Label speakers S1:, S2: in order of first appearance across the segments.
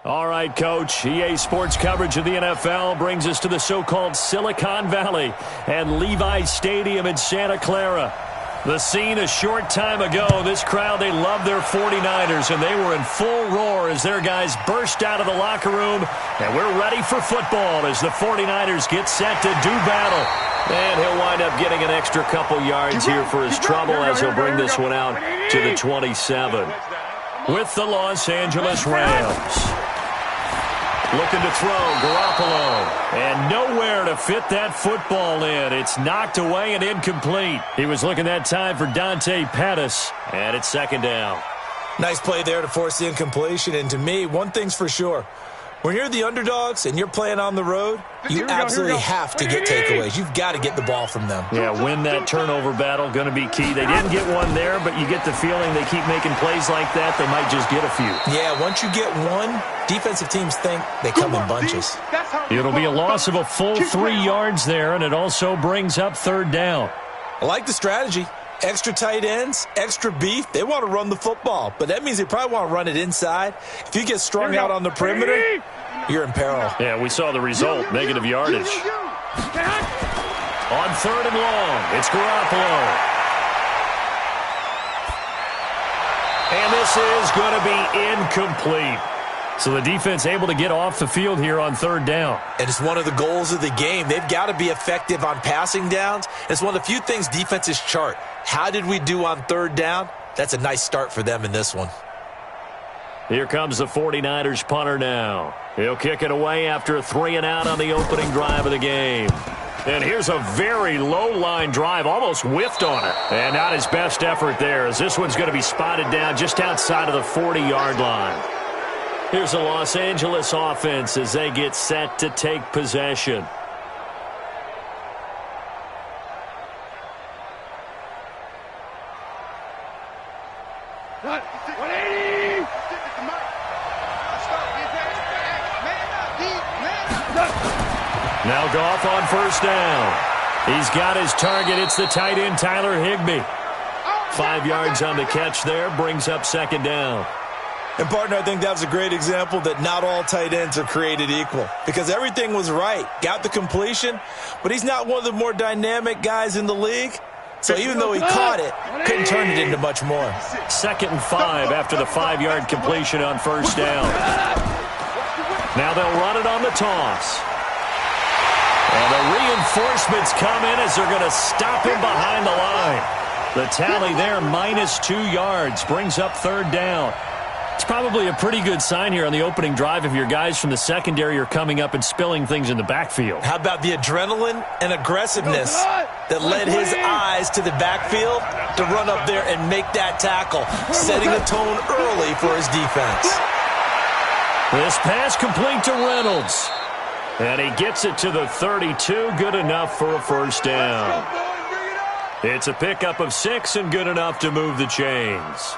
S1: All right, Coach. EA Sports coverage of the NFL brings us to the so-called Silicon Valley and Levi Stadium in Santa Clara. The scene a short time ago, this crowd, they love their 49ers, and they were in full roar as their guys burst out of the locker room. And we're ready for football as the 49ers get set to do battle. And he'll wind up getting an extra couple yards here for his trouble as he'll bring this one out to the 27. With the Los Angeles Rams. Looking to throw, Garoppolo. And nowhere to fit that football in. It's knocked away and incomplete. He was looking that time for Dante Pettis. And it's second down.
S2: Nice play there to force the incompletion. And to me, one thing's for sure. When you're the underdogs and you're playing on the road, you absolutely have to get takeaways. You've got to get the ball from them.
S1: Yeah, win that turnover battle, going to be key. They didn't get one there, but you get the feeling they keep making plays like that, they might just get a few.
S2: Yeah, once you get one, defensive teams think they come in bunches.
S1: It'll be a loss of a full 3 yards there, and it also brings up third down.
S2: I like the strategy. Extra tight ends, extra beef. They want to run the football, but that means they probably want to run it inside. If you get strung out on the perimeter, you're in peril.
S1: Yeah, we saw the result, negative yardage. On third and long, it's Garoppolo. And this is going to be incomplete. So the defense able to get off the field here on third down.
S2: And it's one of the goals of the game. They've got to be effective on passing downs. It's one of the few things defenses chart. How did we do on third down? That's a nice start for them in this one.
S1: Here comes the 49ers punter now. He'll kick it away after a 3-and-out on the opening drive of the game. And here's a very low-line drive, almost whiffed on it. And not his best effort there, as this one's going to be spotted down just outside of the 40-yard line. Here's the Los Angeles offense as they get set to take possession. Now Goff on first down. He's got his target. It's the tight end, Tyler Higbee. 5 yards on the catch there, brings up second down.
S2: And, partner, I think that was a great example that not all tight ends are created equal because everything was right. Got the completion, but he's not one of the more dynamic guys in the league. So even though he caught it, couldn't turn it into much more.
S1: 2nd and 5 after the 5-yard completion on first down. Now they'll run it on the toss. And the reinforcements come in as they're going to stop him behind the line. The tally there, -2 yards, brings up third down. It's probably a pretty good sign here on the opening drive if your guys from the secondary are coming up and spilling things in the backfield.
S2: How about the adrenaline and aggressiveness that led his eyes to the backfield to run up there and make that tackle, setting the tone early for his defense.
S1: This pass complete to Reynolds. And he gets it to the 32, good enough for a first down. It's a pickup of 6 and good enough to move the chains.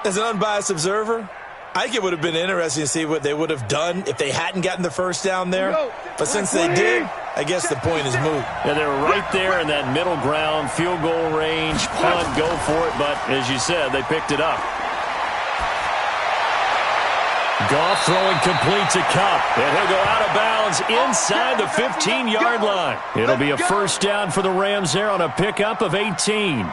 S2: As an unbiased observer, I think it would have been interesting to see what they would have done if they hadn't gotten the first down there. But since they did, I guess the point is moot.
S1: Yeah, they were right there in that middle ground, field goal range, punt, go for it. But as you said, they picked it up. Goff throwing complete to Kupp. And he'll go out of bounds inside the 15-yard line. It'll be a first down for the Rams there on a pickup of 18.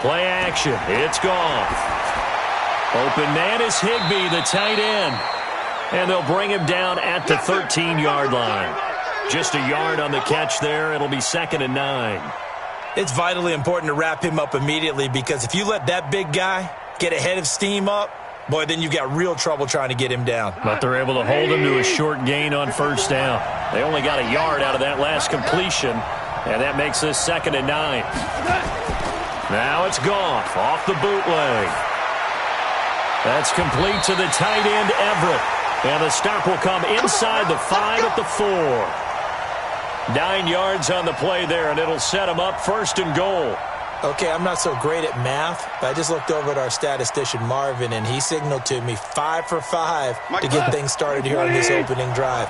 S1: Play action. It's Goff. Open man is Higbee, the tight end. And they'll bring him down at the 13-yard line. Just a yard on the catch there. It'll be 2nd and 9.
S2: It's vitally important to wrap him up immediately because if you let that big guy get a head of steam up, boy, then you've got real trouble trying to get him down.
S1: But they're able to hold him to a short gain on first down. They only got a yard out of that last completion, and that makes this 2nd and 9. Now it's Goff off the bootleg. That's complete to the tight end, Everett. And the stop will come inside the 5 at the 4. 9 yards on the play there, and it'll set him up 1st and goal.
S2: Okay, I'm not so great at math, but I just looked over at our statistician, Marvin, and he signaled to me 5 for 5 to get things started here on this opening drive.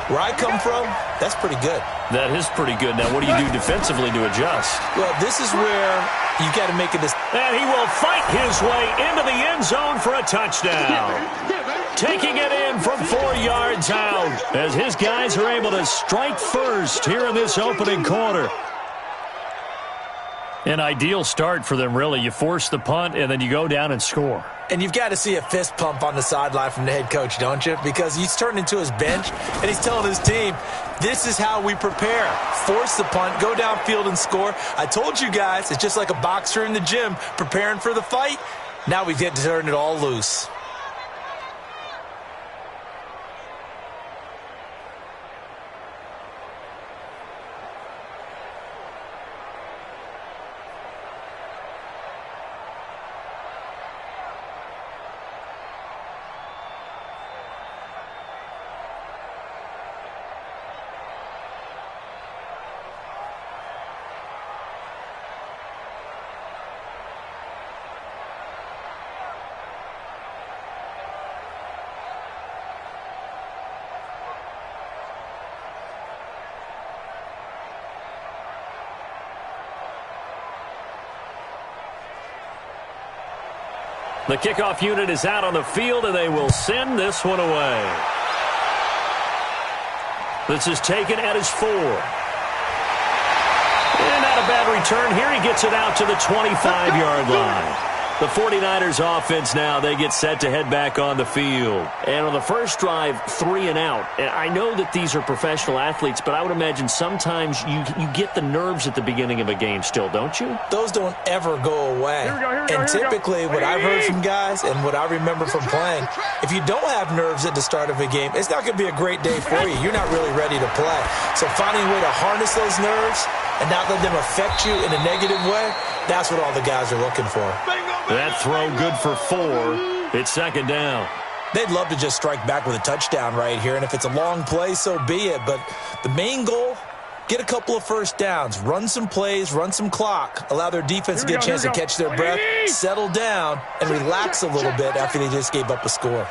S2: Where I come from, that's pretty good.
S1: That is pretty good. Now, what do you do defensively to adjust?
S2: Well, this is where you got to make it.
S1: And he will fight his way into the end zone for a touchdown. Taking it in from 4 yards out as his guys are able to strike first here in this opening quarter. An ideal start for them, really. You force the punt, and then you go down and score.
S2: And you've got to see a fist pump on the sideline from the head coach, don't you? Because he's turned into his bench, and he's telling his team, this is how we prepare. Force the punt, go downfield and score. I told you guys, it's just like a boxer in the gym preparing for the fight. Now we get to turn it all loose.
S1: The kickoff unit is out on the field, and they will send this one away. This is taken at his 4. And not a bad return here. He gets it out to the 25-yard line. The 49ers offense now, they get set to head back on the field. And on the first drive, 3 and out. And I know that these are professional athletes, but I would imagine sometimes you get the nerves at the beginning of a game still, don't you?
S2: Those don't ever go away. And typically what I've heard from guys and what I remember from playing, if you don't have nerves at the start of a game, it's not going to be a great day for you. You're not really ready to play. So finding a way to harness those nerves and not let them affect you in a negative way, that's what all the guys are looking for.
S1: That throw good for 4. It's second down.
S2: They'd love to just strike back with a touchdown right here, and if it's a long play, so be it. But the main goal, get a couple of first downs, run some plays, run some clock, allow their defense to get a chance to catch their breath, settle down, and relax a little bit after they just gave up a score.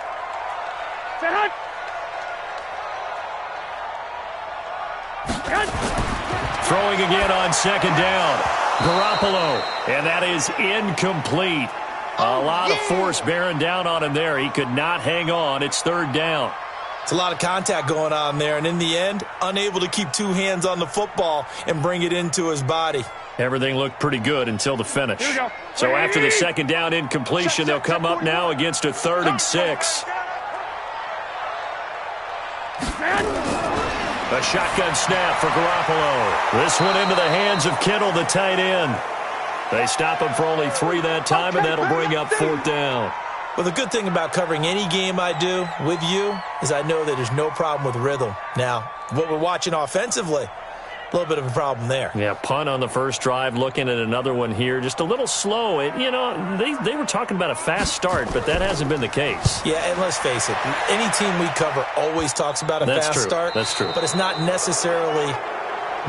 S1: Throwing again on second down. Garoppolo, and that is incomplete. A lot of force bearing down on him there. He could not hang on. It's third down.
S2: It's a lot of contact going on there, and in the end, unable to keep 2 hands on the football and bring it into his body.
S1: Everything looked pretty good until the finish. So after the second down incompletion, they'll come up now against a 3rd and 6. A shotgun snap for Garoppolo. This one into the hands of Kittle, the tight end. They stop him for only 3 that time, and that'll bring up 4th down.
S2: Well, the good thing about covering any game I do with you is I know that there's no problem with rhythm. Now, what we're watching offensively, a little bit of a problem there.
S1: Yeah, punt on the first drive, looking at another one here. Just a little slow. You know, they were talking about a fast start, but that hasn't been the case.
S2: Yeah, and let's face it, any team we cover always talks about a fast start.
S1: That's true.
S2: But it's not necessarily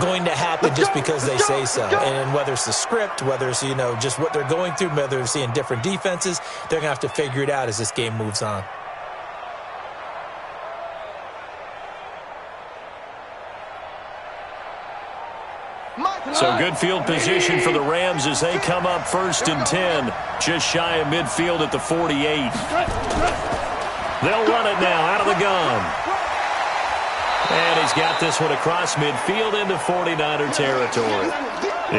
S2: going to happen just because they say so. And whether it's the script, whether it's, you know, just what they're going through, whether they're seeing different defenses, they're going to have to figure it out as this game moves on.
S1: So good field position for the Rams as they come up 1st and 10, just shy of midfield at the 48. They'll run it now out of the gun. And he's got this one across midfield into 49er territory.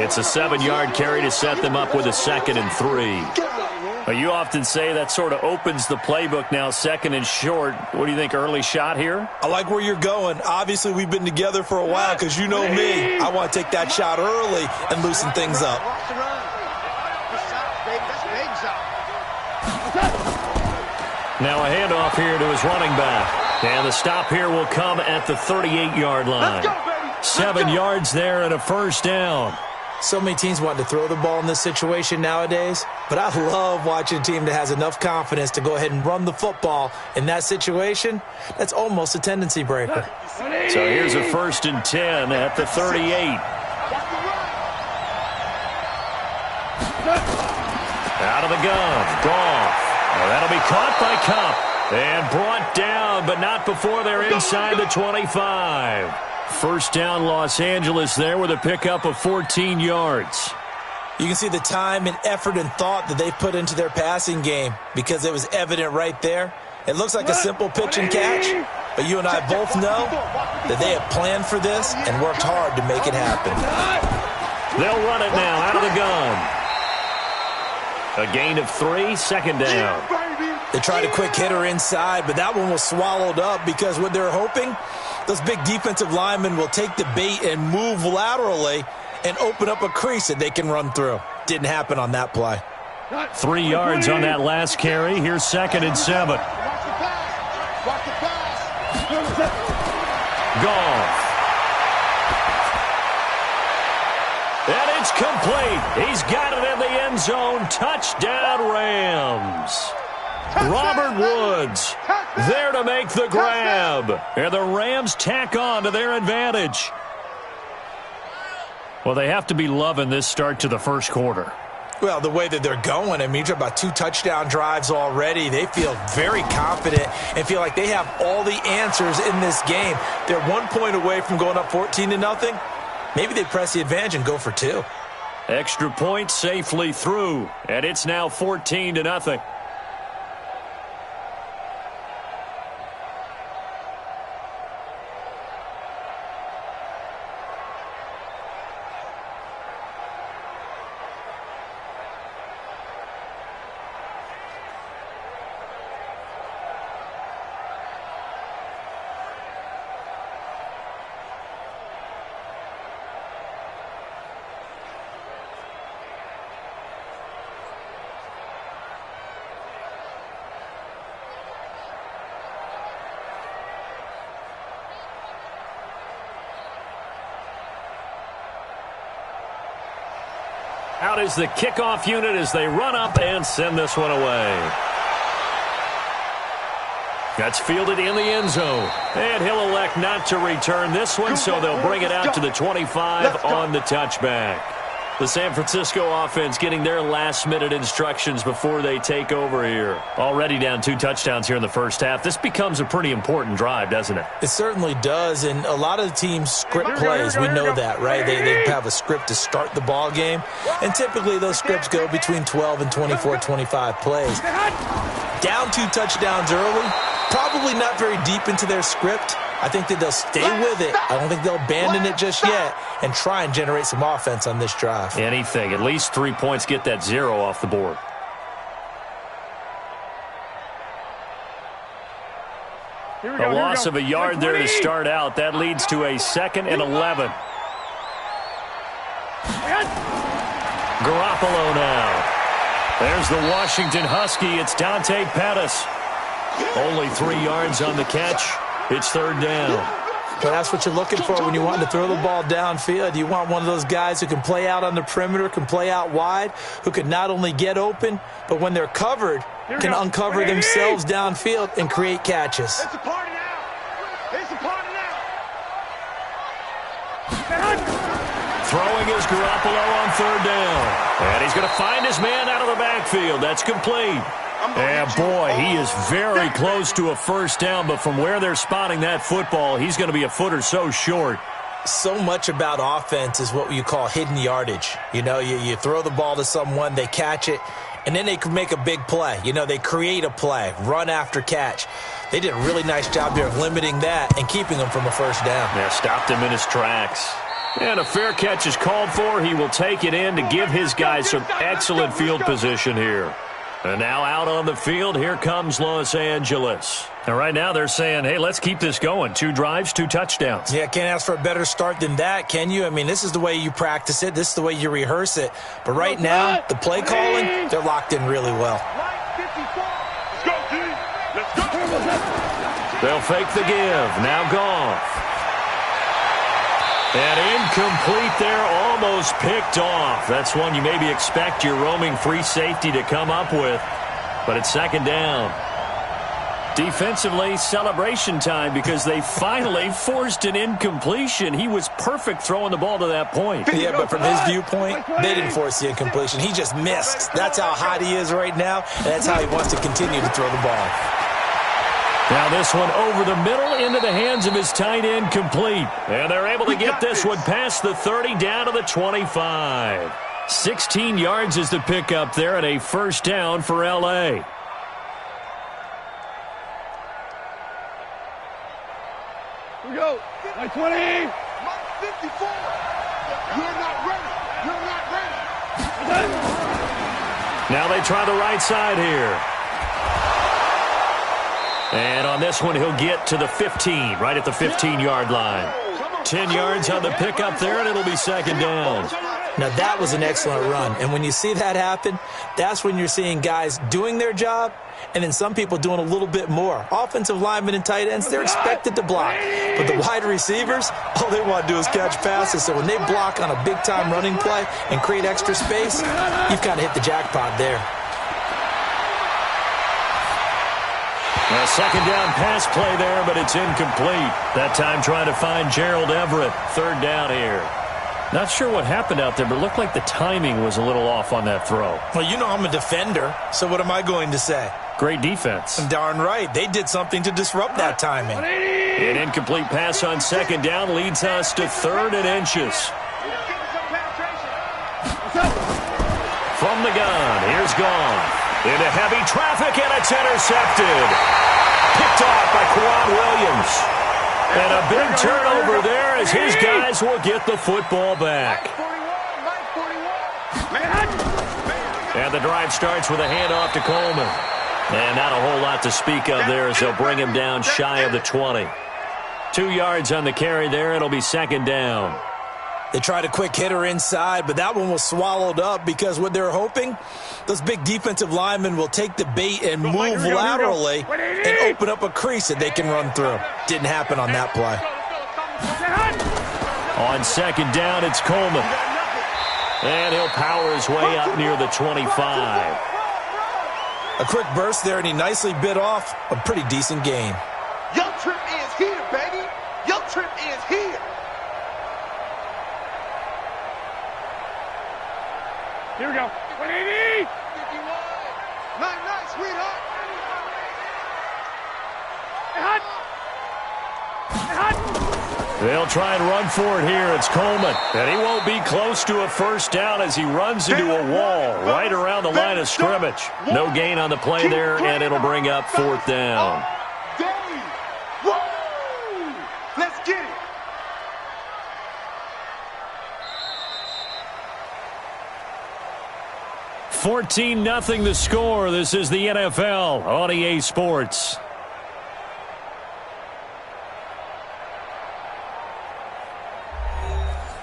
S1: It's a 7-yard carry to set them up with a 2nd and 3. You often say that sort of opens the playbook now, 2nd and short. What do you think, early shot here?
S2: I like where you're going. Obviously, we've been together for a while because you know me. I want to take that shot early and loosen things up.
S1: Now a handoff here to his running back. And the stop here will come at the 38-yard line. 7 yards there and a 1st down.
S2: So many teams want to throw the ball in this situation nowadays, but I love watching a team that has enough confidence to go ahead and run the football. In that situation, that's almost a tendency breaker.
S1: So here's a 1st and 10 at the 38. Out of the gun. Goff. Well, that'll be caught by Cup. And brought down, but not before they're inside the 25. First down, Los Angeles there with a pickup of 14 yards.
S2: You can see the time and effort and thought that they put into their passing game because it was evident right there. It looks like a simple pitch and catch, but you and I both know that they have planned for this and worked hard to make it happen.
S1: They'll run it now out of the gun. A gain of 3, second down.
S2: They tried a quick hitter inside, but that one was swallowed up because what they're hoping, those big defensive linemen will take the bait and move laterally and open up a crease that they can run through. Didn't happen on that play.
S1: 3 yards on that last carry. Here's 2nd and 7. Goff. And it's complete. He's got it in the end zone. Touchdown, Rams. Robert Woods there to make the grab. And the Rams tack on to their advantage. Well, they have to be loving this start to the first quarter.
S2: Well, the way that they're going, I mean, you're talking about 2 touchdown drives already. They feel very confident and feel like they have all the answers in this game. They're 1 point away from going up 14-0. Maybe they press the advantage and go for 2.
S1: Extra point safely through, and it's now 14-0. Out is the kickoff unit as they run up and send this one away. That's fielded in the end zone. And he'll elect not to return this one, so they'll bring it out to the 25 on the touchback. The San Francisco offense getting their last-minute instructions before they take over here. Already down 2 touchdowns here in the first half. This becomes a pretty important drive, doesn't it?
S2: It certainly does, and a lot of the teams script plays. We know that, right? They have a script to start the ball game, and typically those scripts go between 12 and 24, 25 plays. Down 2 touchdowns early, probably not very deep into their script. I think that they'll stay with it. I don't think they'll abandon it just yet and try and generate some offense on this drive.
S1: Anything. At least 3 points, get that 0 off the board. A loss of a yard there to start out. That leads to a 2nd and 11. Garoppolo now. There's the Washington Husky. It's Dante Pettis. Only 3 yards on the catch. It's 3rd down.
S2: But that's what you're looking for when you want to throw the ball downfield. You want one of those guys who can play out on the perimeter, can play out wide, who can not only get open, but when they're covered, can uncover themselves downfield and create catches.
S3: It's a party now. It's a party now.
S1: Throwing is Garoppolo on 3rd down. And he's going to find his man out of the backfield. That's complete. And boy, he is very close to a first down, but from where they're spotting that football, he's going to be a foot or so short.
S2: So much about offense is what you call hidden yardage. You know, you throw the ball to someone, they catch it, and then they can make a big play. You know, they create a play, run after catch. They did a really nice job there of limiting that and keeping him from a first down.
S1: Yeah, stopped him in his tracks. And a fair catch is called for. He will take it in to give his guys some excellent field position here. And now out on the field, here comes Los Angeles. And right now they're saying, hey, let's keep this going. 2 drives, 2 touchdowns.
S2: Yeah, can't ask for a better start than that, can you? I mean, this is the way you practice it. This is the way you rehearse it. But right now, the play calling, they're locked in really well.
S1: They'll fake the give. Now Goff. And incomplete there, almost picked off. That's one you maybe expect your roaming free safety to come up with. But it's 2nd down. Defensively, celebration time because they finally forced an incompletion. He was perfect throwing the ball to that point.
S2: Yeah, but from his viewpoint, they didn't force the incompletion. He just missed. That's how hot he is right now, and that's how he wants to continue to throw the ball.
S1: Now this one over the middle into the hands of his tight end, complete. And they're able to get this one past the 30 down to the 25. 16 yards is the pickup there and a first down for L.A.
S3: Here we go. 20. 54. You're not ready. You're not ready.
S1: Now they try the right side here. And on this one, he'll get to the 15, right at the 15-yard line. 10 yards on the pickup there, and it'll be second down.
S2: Now, that was an excellent run. And when you see that happen, that's when you're seeing guys doing their job and then some people doing a little bit more. Offensive linemen and tight ends, they're expected to block. But the wide receivers, all they want to do is catch passes. So when they block on a big-time running play and create extra space, you've kind of hit the jackpot there.
S1: A second down pass play there, but it's incomplete. That time trying to find Gerald Everett. Third down here. Not sure what happened out there, but it looked like the timing was a little off on that throw.
S2: Well, you know I'm a defender, so what am I going to say?
S1: Great defense.
S2: Darn right. They did something to disrupt that timing.
S1: An incomplete pass on second down leads us to third and inches. From the gun, here's Gone. Into heavy traffic, and it's intercepted. Picked off by Quan Williams. And a big turnover there as his guys will get the football back. And the drive starts with a handoff to Coleman. And not a whole lot to speak of there as they'll bring him down shy of the 20. 2 yards on the carry there. It'll be second down.
S2: They tried a quick hitter inside, but that one was swallowed up because what they're hoping, those big defensive linemen will take the bait and move laterally and open up a crease that they can run through. Didn't happen on that play.
S1: On second down, it's Coleman. And he'll power his way up near the 25.
S2: A quick burst there, and he nicely bit off a pretty decent gain.
S3: Your trip is here, baby. Your trip is here. Here we go. 180. 9-9, sweetheart.
S1: They'll try and run for it here. It's Coleman. And he won't be close to a first down as he runs into a wall right around the line of scrimmage. No gain on the play there, and it'll bring up fourth down.
S3: Let's get it.
S1: $14-0 the score. This is the NFL on EA Sports.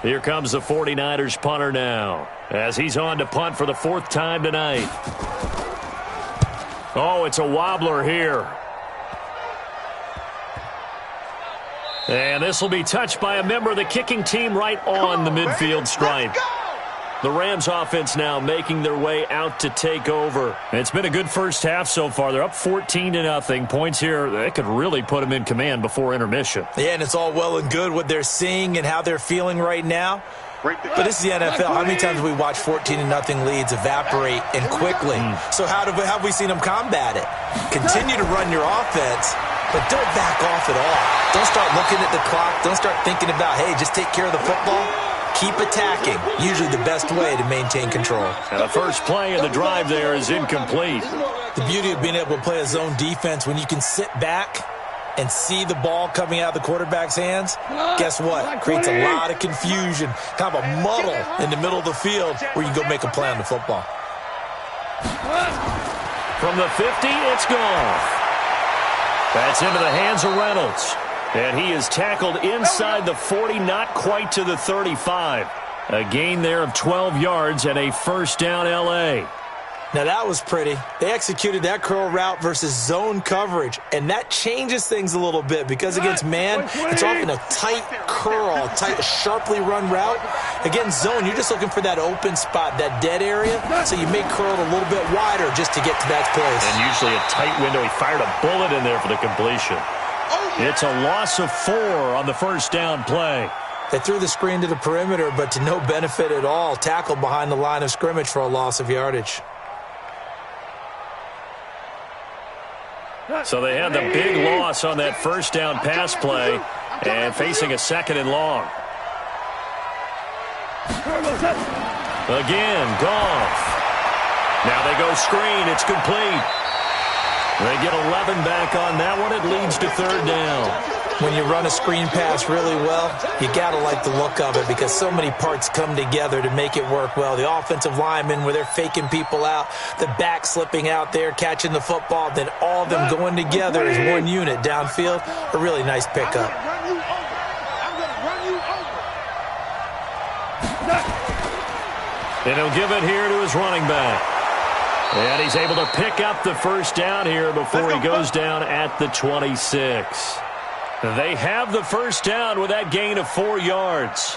S1: Here comes the 49ers punter now as he's on to punt for the fourth time tonight. Oh, it's a wobbler here. And this will be touched by a member of the kicking team right on the midfield stripe. The Rams offense now making their way out to take over. It's been a good first half so far. They're up 14-0. Points here, they could really put them in command before intermission.
S2: Yeah, and it's all well and good what they're seeing and how they're feeling right now. But this is the NFL. How many times have we watched 14-0 leads evaporate and quickly? So how have we seen them combat it? Continue to run your offense, but don't back off at all. Don't start looking at the clock. Don't start thinking about, hey, just take care of the football. Keep attacking. Usually the best way to maintain control.
S1: And the first play of the drive there is incomplete.
S2: The beauty of being able to play a zone defense when you can sit back and see the ball coming out of the quarterback's hands, guess what? Creates a lot of confusion, kind of a muddle in the middle of the field where you can go make a play on the football.
S1: From the 50, it's gone. That's into the hands of Reynolds. And he is tackled inside the 40, not quite to the 35. A gain there of 12 yards and a first down L.A.
S2: Now that was pretty. They executed that curl route versus zone coverage, and that changes things a little bit because against man, it's often a tight curl, tight, sharply run route. Against zone, you're just looking for that open spot, that dead area, so you may curl it a little bit wider just to get to that place.
S1: And usually a tight window. He fired a bullet in there for the completion. It's a loss of 4 on the first down play.
S2: They threw the screen to the perimeter, but to no benefit at all. Tackled behind the line of scrimmage for a loss of yardage.
S1: So they had the big loss on that first down pass play and facing a 2nd and long. Again, Goff. Now they go screen. It's complete. They get 11 back on that one. It leads to 3rd down.
S2: When you run a screen pass really well, you got to like the look of it because so many parts come together to make it work well. The offensive linemen, where they're faking people out, the back slipping out there, catching the football, then all of them going together as one unit downfield. A really nice pickup.
S1: And he'll give it here to his running back. And he's able to pick up the first down here before he goes down at the 26. They have the first down with that gain of 4 yards.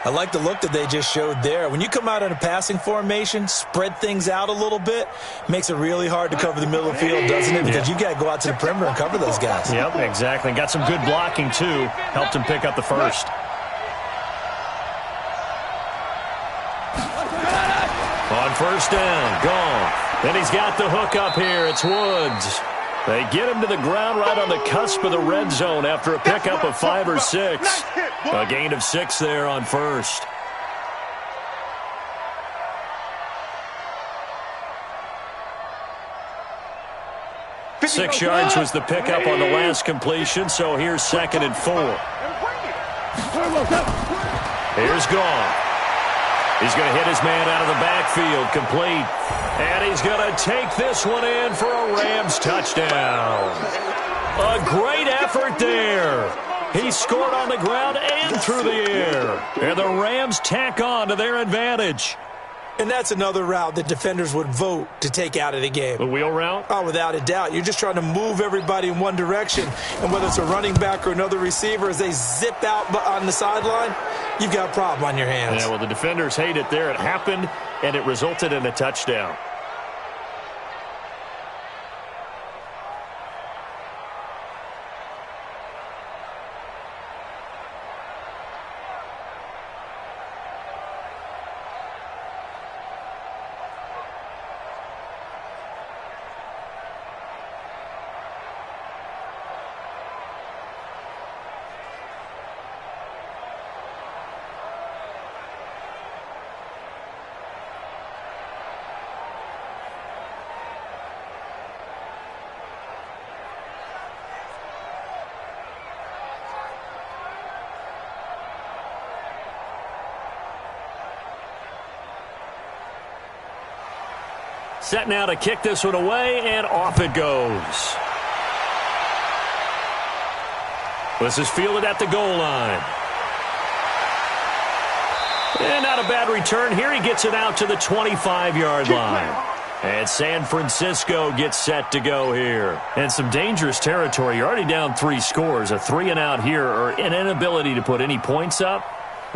S2: I like the look that they just showed there. When you come out in a passing formation, spread things out a little bit, makes it really hard to cover the middle of the field, doesn't it? Because you got to go out to the perimeter and cover those guys.
S1: Yep, exactly. Got some good blocking, too. Helped him pick up the first. On first down, gone. Then he's got the hook up here. It's Woods. They get him to the ground right on the cusp of the red zone after a pickup of 5 or 6. A gain of 6 there on first. Six yards was the pickup on the last completion, so here's 2nd and 4. Here's Goff. He's going to hit his man out of the backfield, complete. And he's going to take this one in for a Rams touchdown. A great effort there. He scored on the ground and through the air. And the Rams tack on to their advantage.
S2: And that's another route that defenders would vote to take out of the game.
S1: The wheel route?
S2: Oh, without a doubt. You're just trying to move everybody in one direction. And whether it's a running back or another receiver, as they zip out on the sideline, you've got a problem on your hands.
S1: Yeah, well, the defenders hate it there. It happened, and it resulted in a touchdown. Set now to kick this one away, and off it goes. This is fielded at the goal line. And not a bad return here. He gets it out to the 25-yard line. And San Francisco gets set to go here. And some dangerous territory. You're already down 3 scores. A 3-and-out here, or an inability to put any points up.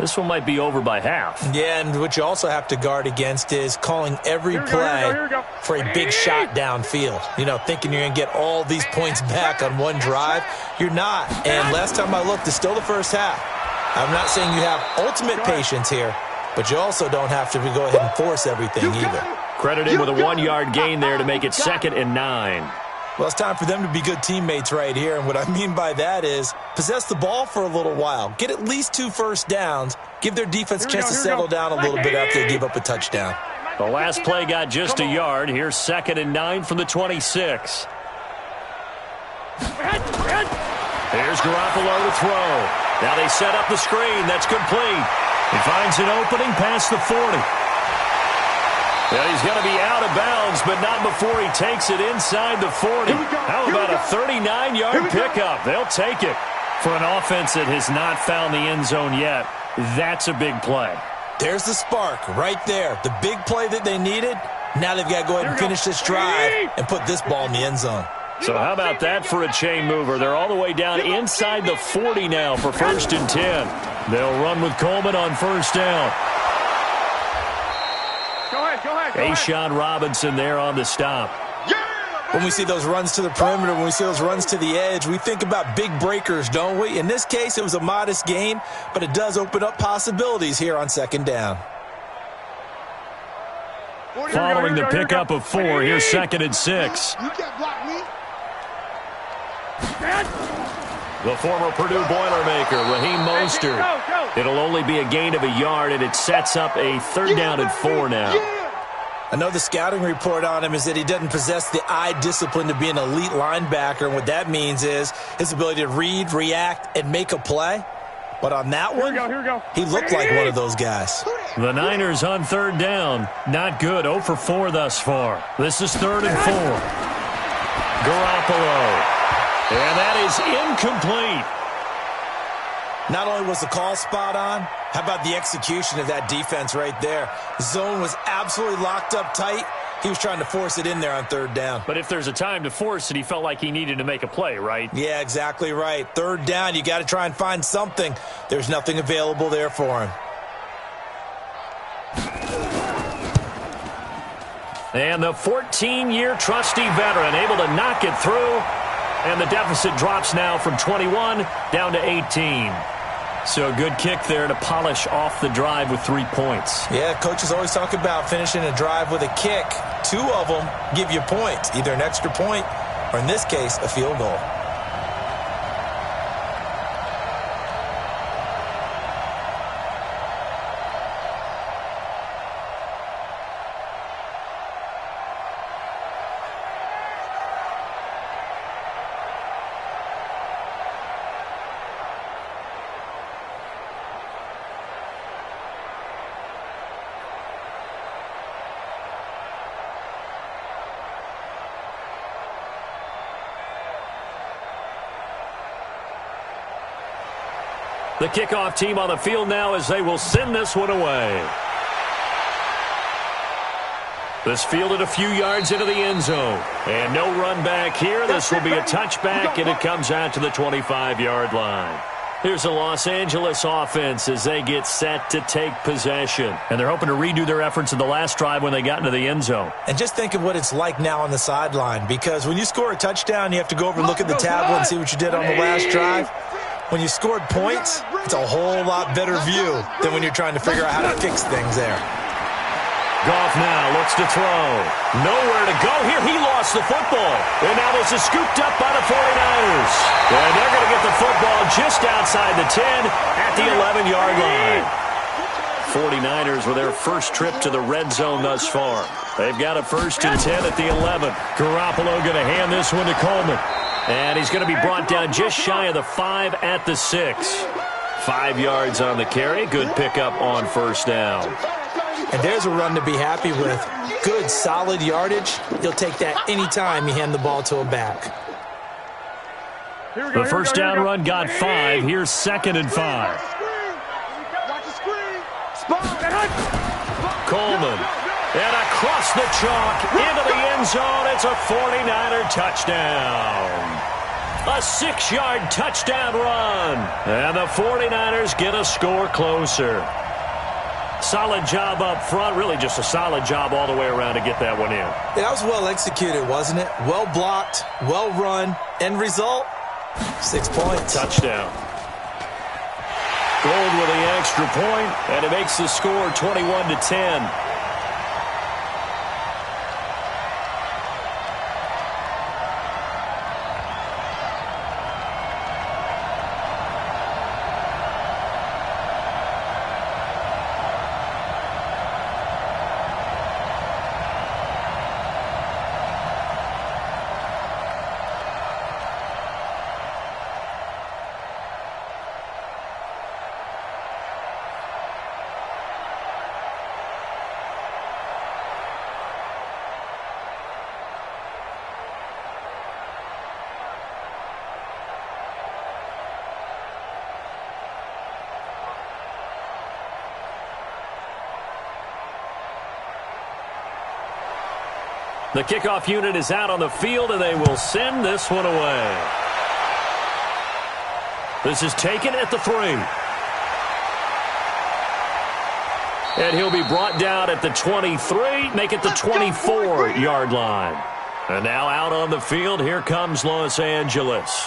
S1: This one might be over by half.
S2: Yeah, and what you also have to guard against is calling every play for a big shot downfield. You know, thinking you're going to get all these points back on one drive. You're not. And last time I looked, it's still the first half. I'm not saying you have ultimate patience here, but you also don't have to go ahead and force everything either.
S1: Credited with a 1-yard gain there to make it 2nd and 9.
S2: Well, it's time for them to be good teammates right here, and what I mean by that is possess the ball for a little while. Get at least 2 first downs. Give their defense a chance to settle down a little bit after they give up a touchdown.
S1: The last play got just a yard. Here's 2nd and 9 from the 26. Here's Garoppolo to throw. Now they set up the screen. That's complete. He finds an opening past the 40. Yeah, he's going to be out of bounds, but not before he takes it inside the 40. How about a 39-yard pickup? They'll take it. For an offense that has not found the end zone yet, that's a big play.
S2: There's the spark right there. The big play that they needed. Now they've got to go ahead and finish this drive and put this ball in the end zone.
S1: So how about that for a chain mover? They're all the way down inside the 40 now for 1st and 10. They'll run with Coleman on first down.
S3: Go ahead.
S1: Ashawn Robinson there on the stop.
S2: When we see those runs to the perimeter, when we see those runs to the edge, we think about big breakers, don't we? In this case, it was a modest gain, but it does open up possibilities here on second down.
S1: Following the pickup of 4, here's 2nd and 6.
S3: You can't block me.
S1: The former Purdue Boilermaker, Raheem Mostert. It'll only be a gain of a yard, and it sets up a 3rd down and 4 now.
S2: I know the scouting report on him is that he doesn't possess the eye discipline to be an elite linebacker, and what that means is his ability to read, react, and make a play. But on that one, he looked like one of those guys.
S1: The Niners on 3rd down. Not good. 0 for 4 thus far. This is 3rd and 4. Garoppolo. And that is incomplete.
S2: Not only was the call spot on, how about the execution of that defense right there? Zone was absolutely locked up tight. He was trying to force it in there on 3rd down.
S1: But if there's a time to force it, he felt like he needed to make a play, right?
S2: Yeah, exactly right. 3rd down, you got to try and find something. There's nothing available there for him.
S1: And the 14-year trusty veteran able to knock it through. And the deficit drops now from 21 down to 18. So a good kick there to polish off the drive with 3 points.
S2: Yeah, coaches always talk about finishing a drive with a kick. 2 of them give you points, either an extra point or, in this case, a field goal.
S1: The kickoff team on the field now as they will send this one away. This fielded a few yards into the end zone. And no run back here. This will be a touchback, and it comes out to the 25-yard line. Here's the Los Angeles offense as they get set to take possession. And they're hoping to redo their efforts in the last drive when they got into the end zone.
S2: And just think of what it's like now on the sideline, because when you score a touchdown, you have to go over and look at the tablet and see what you did on the last drive. When you scored points, it's a whole lot better view than when you're trying to figure out how to fix things there.
S1: Goff now looks to throw. Nowhere to go here. He lost the football. And now this is scooped up by the 49ers. And they're going to get the football just outside the 10 at the 11-yard line. 49ers with their first trip to the red zone thus far. They've got a 1st and 10 at the 11. Garoppolo going to hand this one to Coleman. And he's going to be brought down just shy of the 5 at the 6. 5 yards on the carry. Good pickup on 1st down.
S2: And there's a run to be happy with. Good, solid yardage. You'll take that anytime you hand the ball to a back.
S1: The 1st down run got 5. Here's 2nd and 5. Coleman. And across the chalk into the end zone. It's a 49er touchdown. A 6-yard touchdown run. And the 49ers get a score closer. Solid job up front. Really just a solid job all the way around to get that one in.
S2: Yeah, that was well executed, wasn't it? Well blocked, well run. End result, 6 points.
S1: Touchdown. Gold with the extra point, and it makes the score 21-10. The kickoff unit is out on the field, and they will send this one away. This is taken at the 3. And he'll be brought down at the 23, make it the 24-yard line. And now out on the field, here comes Los Angeles.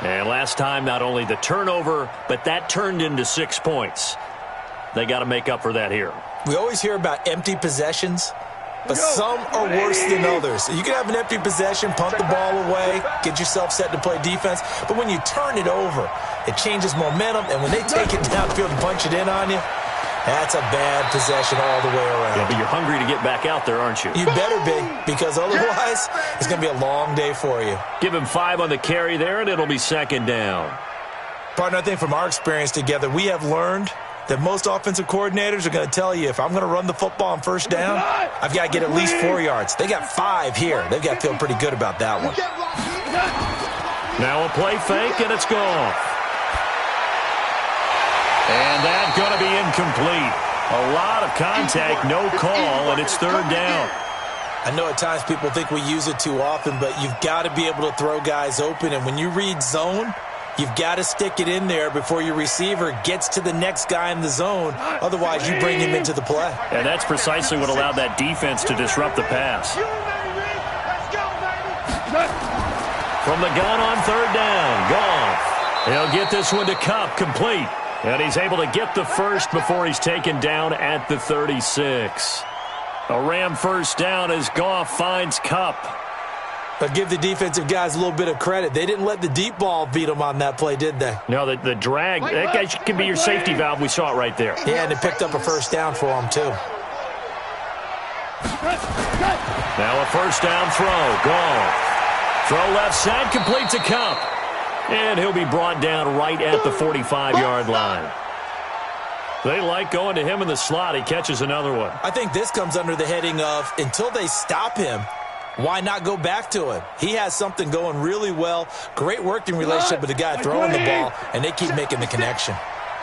S1: And last time, not only the turnover, but that turned into 6 points. They got to make up for that here.
S2: We always hear about empty possessions, but some are worse than others. You can have an empty possession, punt the ball away, get yourself set to play defense, but when you turn it over, it changes momentum, and when they take it downfield and punch it in on you, that's a bad possession all the way around.
S1: Yeah, but you're hungry to get back out there, aren't you?
S2: You better be, because otherwise it's going to be a long day for you.
S1: Give him 5 on the carry there, and it'll be second down.
S2: Partner, I think from our experience together, we have learned that most offensive coordinators are going to tell you, if I'm going to run the football on first down, I've got to get at least 4 yards. They got 5 here. They've got to feel pretty good about that one.
S1: Now a play fake, and it's gone. And that's going to be incomplete. A lot of contact, no call, and it's third down.
S2: I know at times people think we use it too often, but you've got to be able to throw guys open. And when you read zone, you've got to stick it in there before your receiver gets to the next guy in the zone. Otherwise, you bring him into the play.
S1: And that's precisely what allowed that defense to disrupt the pass. From the gun on third down, Goff. He'll get this one to Kupp, complete. And he's able to get the first before he's taken down at the 36. A Ram first down as Goff finds Kupp.
S2: But give the defensive guys a little bit of credit. They didn't let the deep ball beat them on that play, did they?
S1: No, the drag, that guy can be your safety valve. We saw it right there.
S2: Yeah, and it picked up a first down for him, too.
S1: Now a first down throw. Goff. Throw left side, complete to Kupp. And he'll be brought down right at the 45-yard line. They like going to him in the slot. He catches another one.
S2: I think this comes under the heading of, until they stop him, why not go back to him? He has something going really well. Great working relationship with the guy throwing the ball, and they keep making the connection.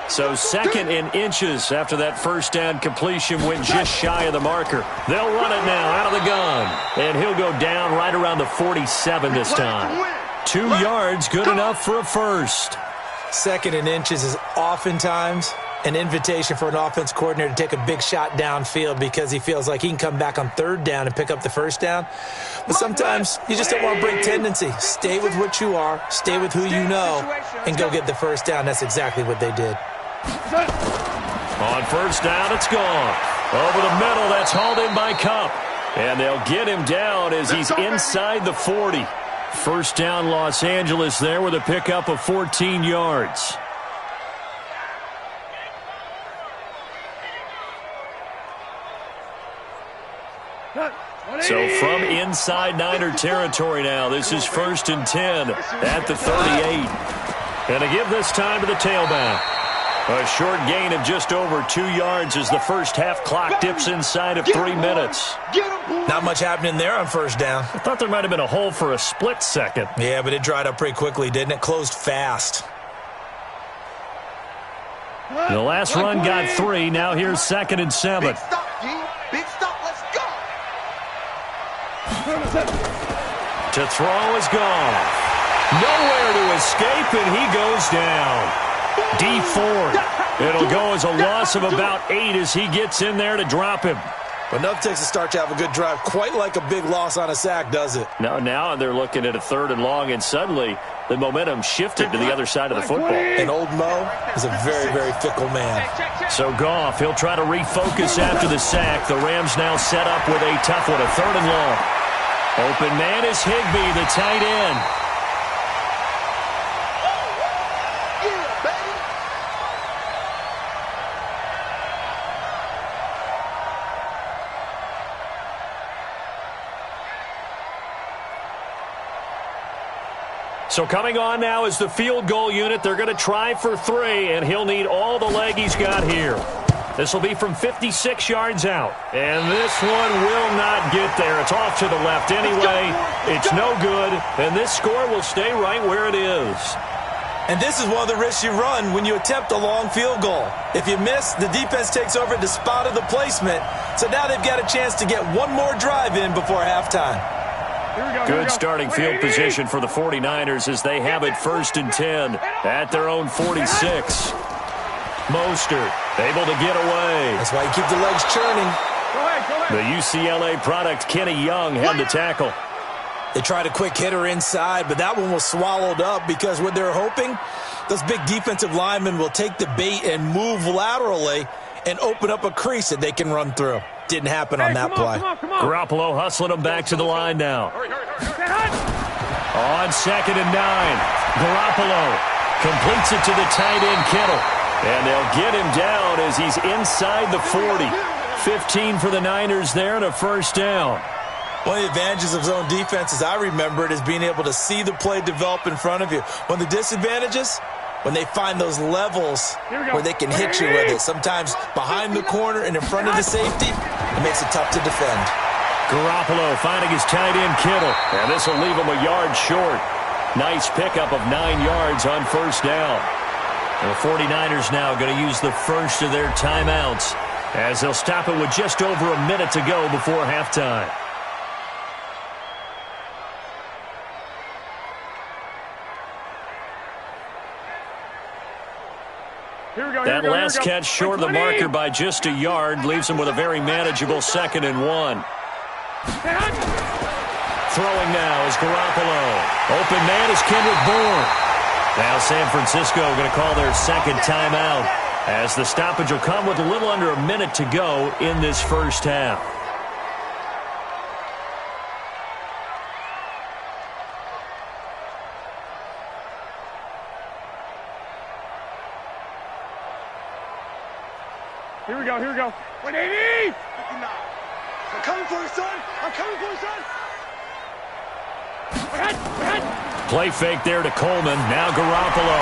S1: So second in inches after that first down completion went just shy of the marker. They'll run it now out of the gun. And he'll go down right around the 47 this time. 2 yards, good enough for a first.
S2: Second in inches is oftentimes an invitation for an offense coordinator to take a big shot downfield because he feels like he can come back on third down and pick up the first down. But sometimes you just don't want to break tendency. Stay with what you are, stay with who you know, and go get the first down. That's exactly what they did.
S1: On first down, it's gone. Over the middle, that's hauled in by Kupp. And they'll get him down as he's inside the 40. First down, Los Angeles there with a pickup of 14 yards. So from inside Niner territory now, this is 1st and 10 at the 38. And to give this time to the tailback. A short gain of just over 2 yards as the first half clock dips inside of 3 minutes.
S2: Not much happening there on first down.
S1: I thought there might have been a hole for a split second.
S2: Yeah, but it dried up pretty quickly, didn't it? Closed fast.
S1: The last run got 3. Now here's 2nd and 7.
S3: Big stop, G. Big stop. Let's go.
S1: To throw is gone. Nowhere to escape, and he goes down. D Ford. It'll go as a loss of about 8 as he gets in there to drop him.
S2: But enough takes a start to have a good drive. Quite like a big loss on a sack, does it?
S1: Now they're looking at a 3rd and long, and suddenly the momentum shifted to the other side of the football.
S2: And old Mo is a very, very fickle man.
S1: So Goff, he'll try to refocus after the sack. The Rams now set up with a tough one, a 3rd and long. Open man is Higbee, the tight end. So coming on now is the field goal unit. They're going to try for 3, and he'll need all the leg he's got here. This will be from 56 yards out. And this one will not get there. It's off to the left anyway. It's no good, and this score will stay right where it is.
S2: And this is one of the risks you run when you attempt a long field goal. If you miss, the defense takes over at the spot of the placement. So now they've got a chance to get one more drive in before halftime.
S1: Good starting field position for the 49ers as they have it 1st and 10 at their own 46. Mostert able to get away.
S2: That's why you keep the legs churning.
S3: Go ahead.
S1: The UCLA product, Kenny Young, had the tackle.
S2: They tried a quick hitter inside, but that one was swallowed up because what they're hoping, those big defensive linemen will take the bait and move laterally and open up a crease that they can run through. Didn't happen on that play.
S3: Come on.
S1: Garoppolo hustling him back to the line now. On 2nd and 9, Garoppolo completes it to the tight end, Kittle. And they'll get him down as he's inside the 40. 15 for the Niners there and a first down.
S2: One of the advantages of zone defense, as I remember it, is being able to see the play develop in front of you. One of the disadvantages, when they find those levels where they can hit you with it. Sometimes behind the corner and in front of the safety, it makes it tough to defend.
S1: Garoppolo finding his tight end, Kittle. And this will leave him a yard short. Nice pickup of 9 yards on first down. And the 49ers now going to use the first of their timeouts as they'll stop it with just over a minute to go before halftime. That last catch short of the marker by just a yard leaves him with a very manageable 2nd and 1. Throwing now is Garoppolo. Open man is Kendrick Bourne. Now San Francisco going to call their second timeout as the stoppage will come with a little under a minute to go in this first half.
S3: Here we go. 180! I'm coming for you, son.
S1: Play fake there to Coleman. Now Garoppolo.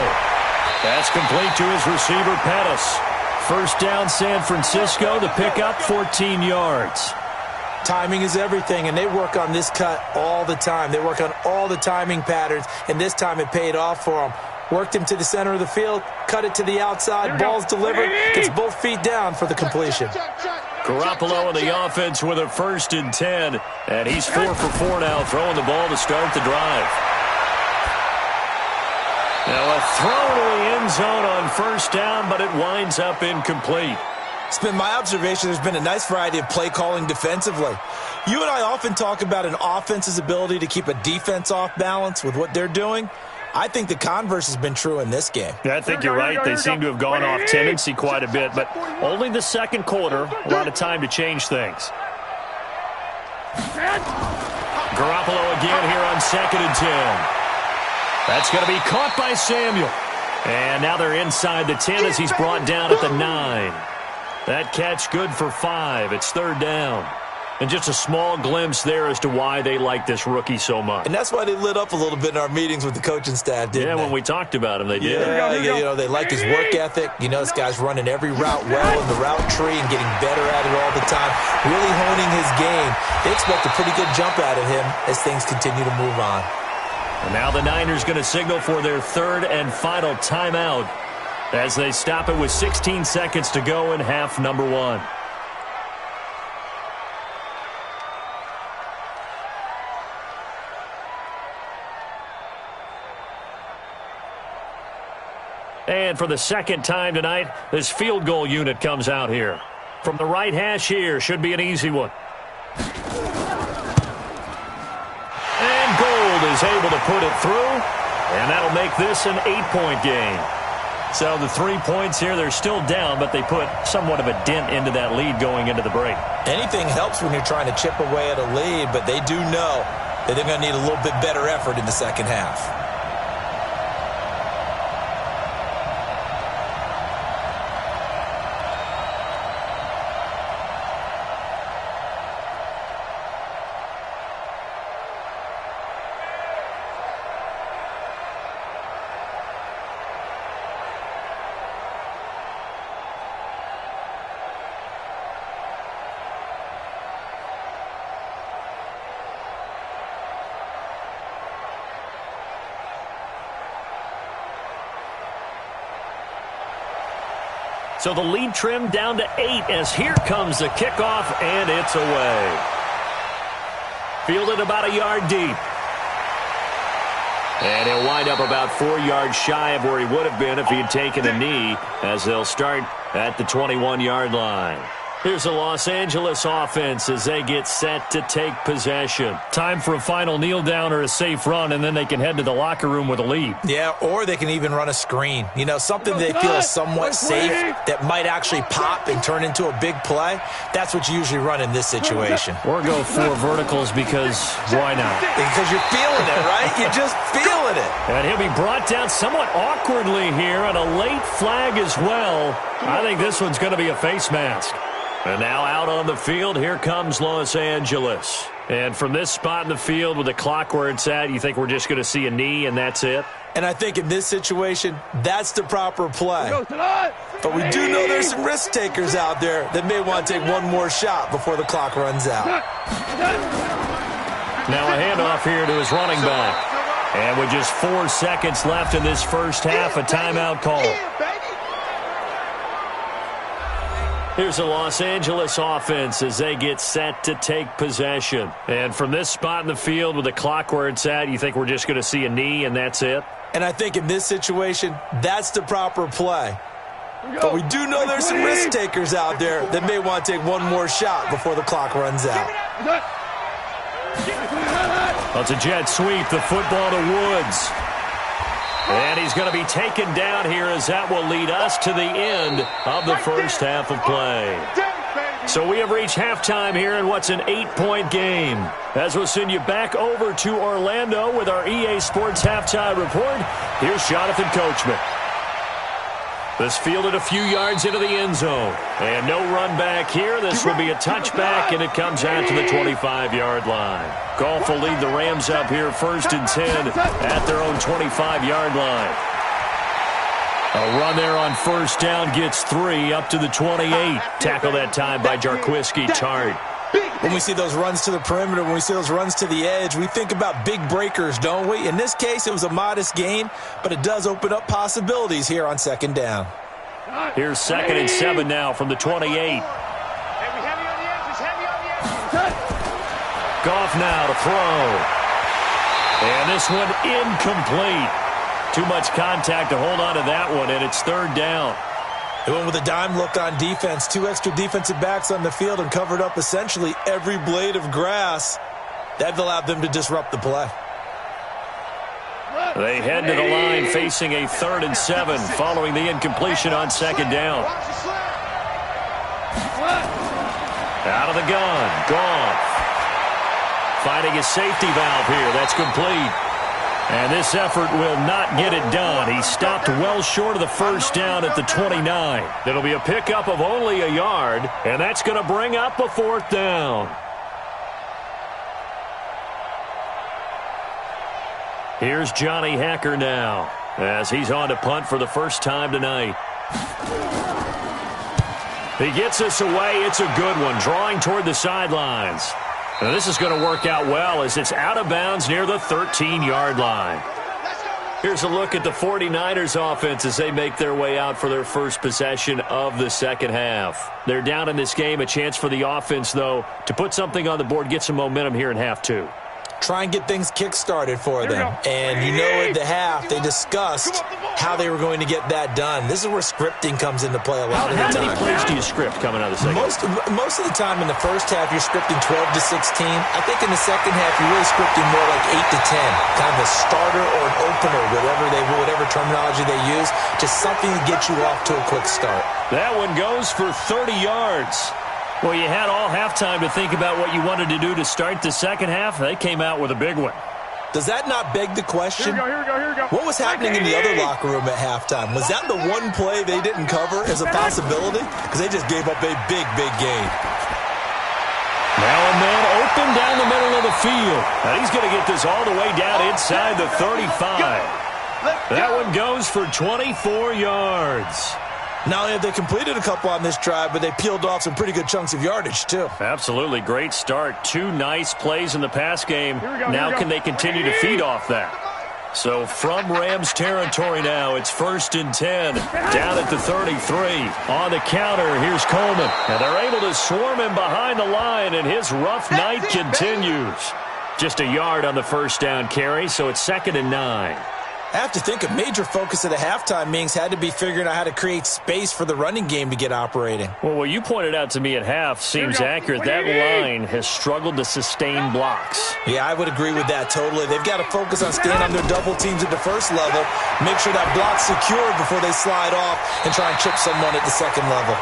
S1: That's complete to his receiver, Pettis. First down, San Francisco. The pickup, 14 yards.
S2: Timing is everything, and they work on this cut all the time. They work on all the timing patterns, and this time it paid off for them. Worked him to the center of the field, cut it to the outside, ball's delivered, gets both feet down for the completion.
S1: Garoppolo in the offense with a 1st and 10, and he's 4 for 4 now, throwing the ball to start the drive. Now a throw to the end zone on first down, but it winds up incomplete.
S2: It's been my observation there's been a nice variety of play calling defensively. You and I often talk about an offense's ability to keep a defense off balance with what they're doing. I think the converse has been true in this game.
S1: Yeah, I think you're right. They seem to have gone off tendency quite a bit, but only the second quarter, a lot of time to change things. Garoppolo again here on 2nd and 10. That's going to be caught by Samuel. And now they're inside the 10 as he's brought down at the 9. That catch good for 5. It's 3rd down. And just a small glimpse there as to why they like this rookie so much.
S2: And that's why they lit up a little bit in our meetings with the coaching staff, didn't they?
S1: Yeah, when we talked about him, they did.
S2: Yeah, you know, they like his work ethic. You know, this guy's running every route well in the route tree and getting better at it all the time, really honing his game. They expect a pretty good jump out of him as things continue to move on.
S1: And now the Niners going to signal for their 3rd and final timeout as they stop it with 16 seconds to go in half number 1. And for the second time tonight, this field goal unit comes out here. From the right hash here, should be an easy one. And Gold is able to put it through, and that'll make this an 8-point game. So the 3 points here, they're still down, but they put somewhat of a dent into that lead going into the break.
S2: Anything helps when you're trying to chip away at a lead, but they do know that they're going to need a little bit better effort in the second half.
S1: So the lead trimmed down to 8 as here comes the kickoff, and it's away. Fielded about a yard deep. And he'll wind up about 4 yards shy of where he would have been if he had taken a knee, as they'll start at the 21-yard line. Here's the Los Angeles offense as they get set to take possession. Time for a final kneel down or a safe run, and then they can head to the locker room with a lead.
S2: Yeah, or they can even run a screen. You know, something they feel is somewhat safe that might actually pop and turn into a big play. That's what you usually run in this situation.
S1: Or go 4 verticals because why not?
S2: Because you're feeling it, right? You're just feeling it.
S1: And he'll be brought down somewhat awkwardly here, and a late flag as well. I think this one's going to be a face mask. And now out on the field, here comes Los Angeles. And from this spot in the field with the clock where it's at, you think we're just going to see a knee and that's it?
S2: And I think in this situation, that's the proper play. But we do know there's some risk takers out there that may want to take one more shot before the clock runs out.
S1: Now a handoff here to his running back. And with just 4 seconds left in this first half, a timeout call. Here's the Los Angeles offense as they get set to take possession. And from this spot in the field with the clock where it's at, you think we're just going to see a knee and that's it?
S2: And I think in this situation, that's the proper play. But we do know there's some risk takers out there that may want to take one more shot before the clock runs out.
S1: Well, it's a jet sweep, the football to Woods. And he's going to be taken down here as that will lead us to the end of the first half of play. So we have reached halftime here in what's an 8-point game. As we'll send you back over to Orlando with our EA Sports Halftime Report, here's Jonathan Coachman. This fielded a few yards into the end zone. And no run back here. This will be a touchback, and it comes out to the 25-yard line. Goff will lead the Rams up here 1st and 10 at their own 25-yard line. A run there on 1st down gets 3 up to the 28. Tackle that time by Jarquiski Tart.
S2: When we see those runs to the perimeter, when we see those runs to the edge, we think about big breakers, don't we? In this case, it was a modest gain, but it does open up possibilities here on 2nd down.
S1: Here's 2nd and 7 now from the 28. Goff now to throw. And this one incomplete. Too much contact to hold on to that one, and it's 3rd down.
S2: They went with a dime look on defense. 2 extra defensive backs on the field and covered up essentially every blade of grass. That allowed them to disrupt the play.
S1: They head to the line facing a 3rd and 7 following the incompletion on 2nd down. Out of the gun. Goff. Finding his safety valve here. That's complete. And this effort will not get it done. He stopped well short of the 1st down at the 29. It'll be a pickup of only a yard, and that's going to bring up a 4th down. Here's Johnny Hacker now as he's on to punt for the first time tonight. He gets us away. It's a good one, drawing toward the sidelines. Now this is going to work out well as it's out of bounds near the 13-yard line. Here's a look at the 49ers offense as they make their way out for their first possession of the second half. They're down in this game. A chance for the offense, though, to put something on the board, get some momentum here in half 2.
S2: Try and get things kick-started for them. And you know at the half, they discussed how they were going to get that done. This is where scripting comes into play a lot of the time.
S1: How many plays do you script coming out of the second?
S2: Most of the time in the first half, you're scripting 12 to 16. I think in the second half, you're really scripting more like 8 to 10. Kind of a starter or an opener, whatever terminology they use. Just something to get you off to a quick start.
S1: That one goes for 30 yards. Well, you had all halftime to think about what you wanted to do to start the second half. They came out with a big one.
S2: Does that not beg the question?
S3: Here we go.
S2: What was happening in the other locker room at halftime? Was that the one play they didn't cover as a possibility? Because they just gave up a big gain.
S1: Now a man open down the middle of the field. And he's going to get this all the way down inside the 35. That one goes for 24 yards.
S2: Not only have they completed a couple on this drive, but they peeled off some pretty good chunks of yardage, too.
S1: Absolutely. Great start. 2 nice plays in the pass game. Now can they continue to feed off that? So from Rams territory now, it's 1st and 10. Down at the 33. On the counter, here's Coleman. And they're able to swarm him behind the line, and his rough night continues. Just a yard on the first down carry, so it's 2nd and 9.
S2: I have to think a major focus of the halftime meetings had to be figuring out how to create space for the running game to get operating.
S1: Well, what you pointed out to me at half seems accurate. That line has struggled to sustain blocks.
S2: Yeah, I would agree with that totally. They've got to focus on staying on their double teams at the first level, make sure that block's secured before they slide off and try and chip someone at the second level.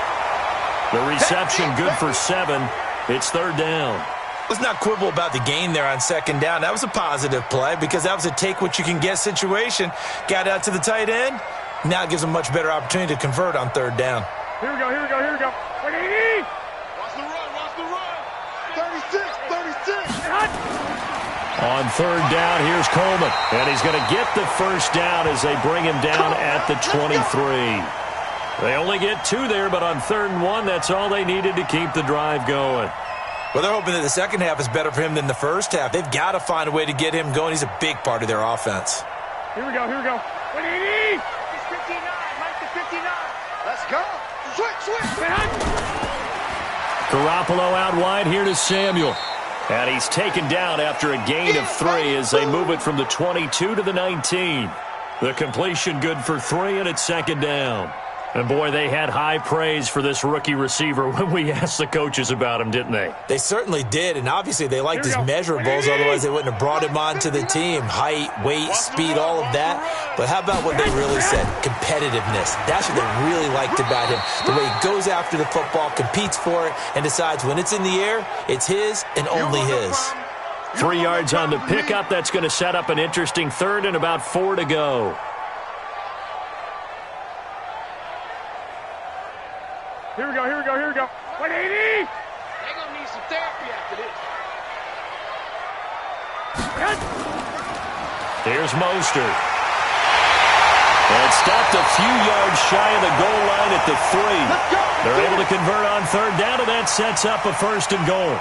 S1: The reception good for 7. It's 3rd down.
S2: Let's not quibble about the gain there on 2nd down. That was a positive play because that was a take-what-you-can-get situation. Got out to the tight end. Now it gives them a much better opportunity to convert on 3rd down.
S3: Here we go. 180. Watch the run. 36.
S1: On 3rd down, here's Coleman. And he's going to get the first down as they bring him down at the 23. They only get 2 there, but on 3rd and 1, that's all they needed to keep the drive going.
S2: Well, they're hoping that the second half is better for him than the first half. They've got to find a way to get him going. He's a big part of their offense.
S3: Here we go. 180. It's 59. Mike to 59. Let's go. Switch.
S1: Garoppolo out wide here to Samuel. And he's taken down after a gain of 3 as they move it from the 22 to the 19. The completion good for 3, and it's 2nd down. And, boy, they had high praise for this rookie receiver when we asked the coaches about him, didn't they?
S2: They certainly did, and obviously they liked his measurables. Otherwise, they wouldn't have brought him onto the team. Height, weight, speed, all of that. But how about what they really said? Competitiveness. That's what they really liked about him. The way he goes after the football, competes for it, and decides when it's in the air, it's his and only his.
S1: 3 yards on the pickup. That's going to set up an interesting 3rd and about 4 to go.
S3: Here we go. 180. They're going to need some therapy after this.
S1: Here's Mostert. And stopped a few yards shy of the goal line at the 3. They're able to convert on 3rd down, and that sets up a 1st and goal.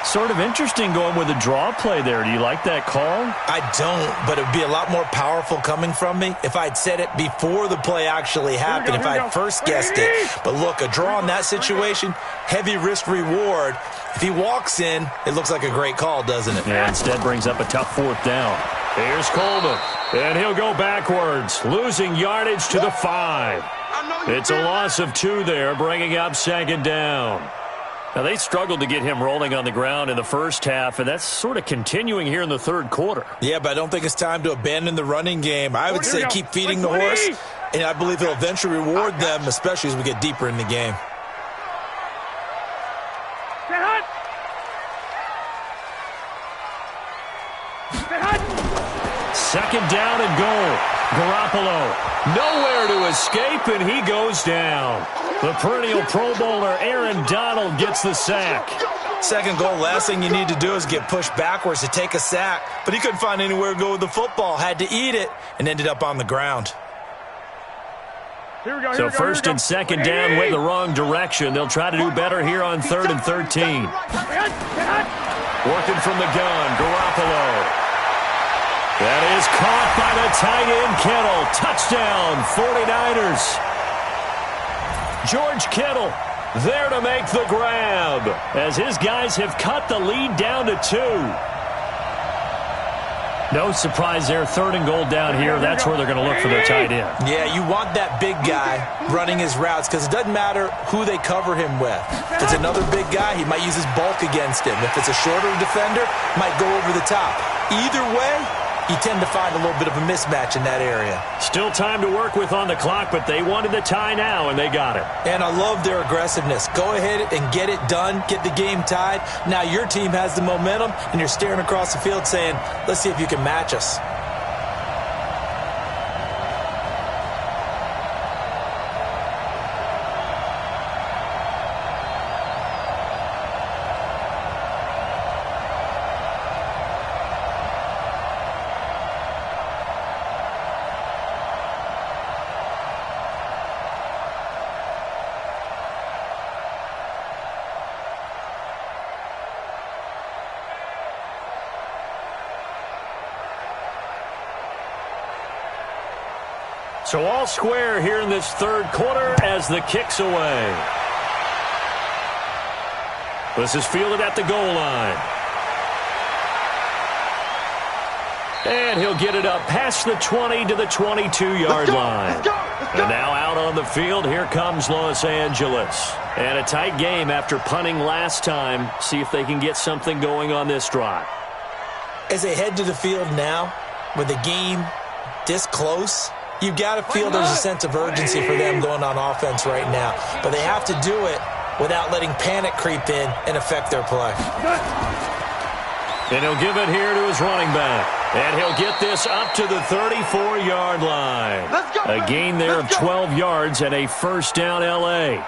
S1: Sort of interesting going with a draw play there. Do you like that call?
S2: I don't, but it would be a lot more powerful coming from me if I'd said it before the play actually happened, if I'd first guessed it. But look, a draw in that situation, heavy risk reward. If he walks in, it looks like a great call, doesn't it?
S1: Yeah, instead brings up a tough 4th down. Here's Coleman, and he'll go backwards, losing yardage to the 5. It's a loss of 2 there, bringing up 2nd down. Now, they struggled to get him rolling on the ground in the first half, and that's sort of continuing here in the 3rd quarter.
S2: Yeah, but I don't think it's time to abandon the running game. I would say keep feeding the horse, and I believe he'll eventually reward them, especially as we get deeper in the game.
S1: Second down and goal. Garoppolo nowhere to escape, and he goes down. The perennial Pro Bowler Aaron Donald gets the sack.
S2: Second goal, last thing you need to do is get pushed backwards to take a sack. But he couldn't find anywhere to go with the football, had to eat it, and ended up on the ground.
S1: So 1st and 2nd down went the wrong direction. They'll try to do better here on 3rd and 13. Working from the gun, Garoppolo. That is caught by the tight end, Kittle. Touchdown, 49ers. George Kittle there to make the grab as his guys have cut the lead down to 2. No surprise there, 3rd and goal down here. That's where they're going to look for their tight end.
S2: Yeah, you want that big guy running his routes because it doesn't matter who they cover him with. If it's another big guy, he might use his bulk against him. If it's a shorter defender, might go over the top. Either way, you tend to find a little bit of a mismatch in that area.
S1: Still time to work with on the clock, but they wanted the tie now, and they got it.
S2: And I love their aggressiveness. Go ahead and get it done, get the game tied. Now your team has the momentum, and you're staring across the field saying, let's see if you can match us.
S1: So all square here in this 3rd quarter as the kick's away. This is fielded at the goal line. And he'll get it up past the 20 to the 22-yard line. And now out on the field, here comes Los Angeles. And a tight game after punting last time. See if they can get something going on this drive.
S2: As they head to the field now, with the game this close, you've got to feel there's a sense of urgency for them going on offense right now. But they have to do it without letting panic creep in and affect their play.
S1: And he'll give it here to his running back. And he'll get this up to the 34-yard line. A gain there of 12 yards and a first down L.A.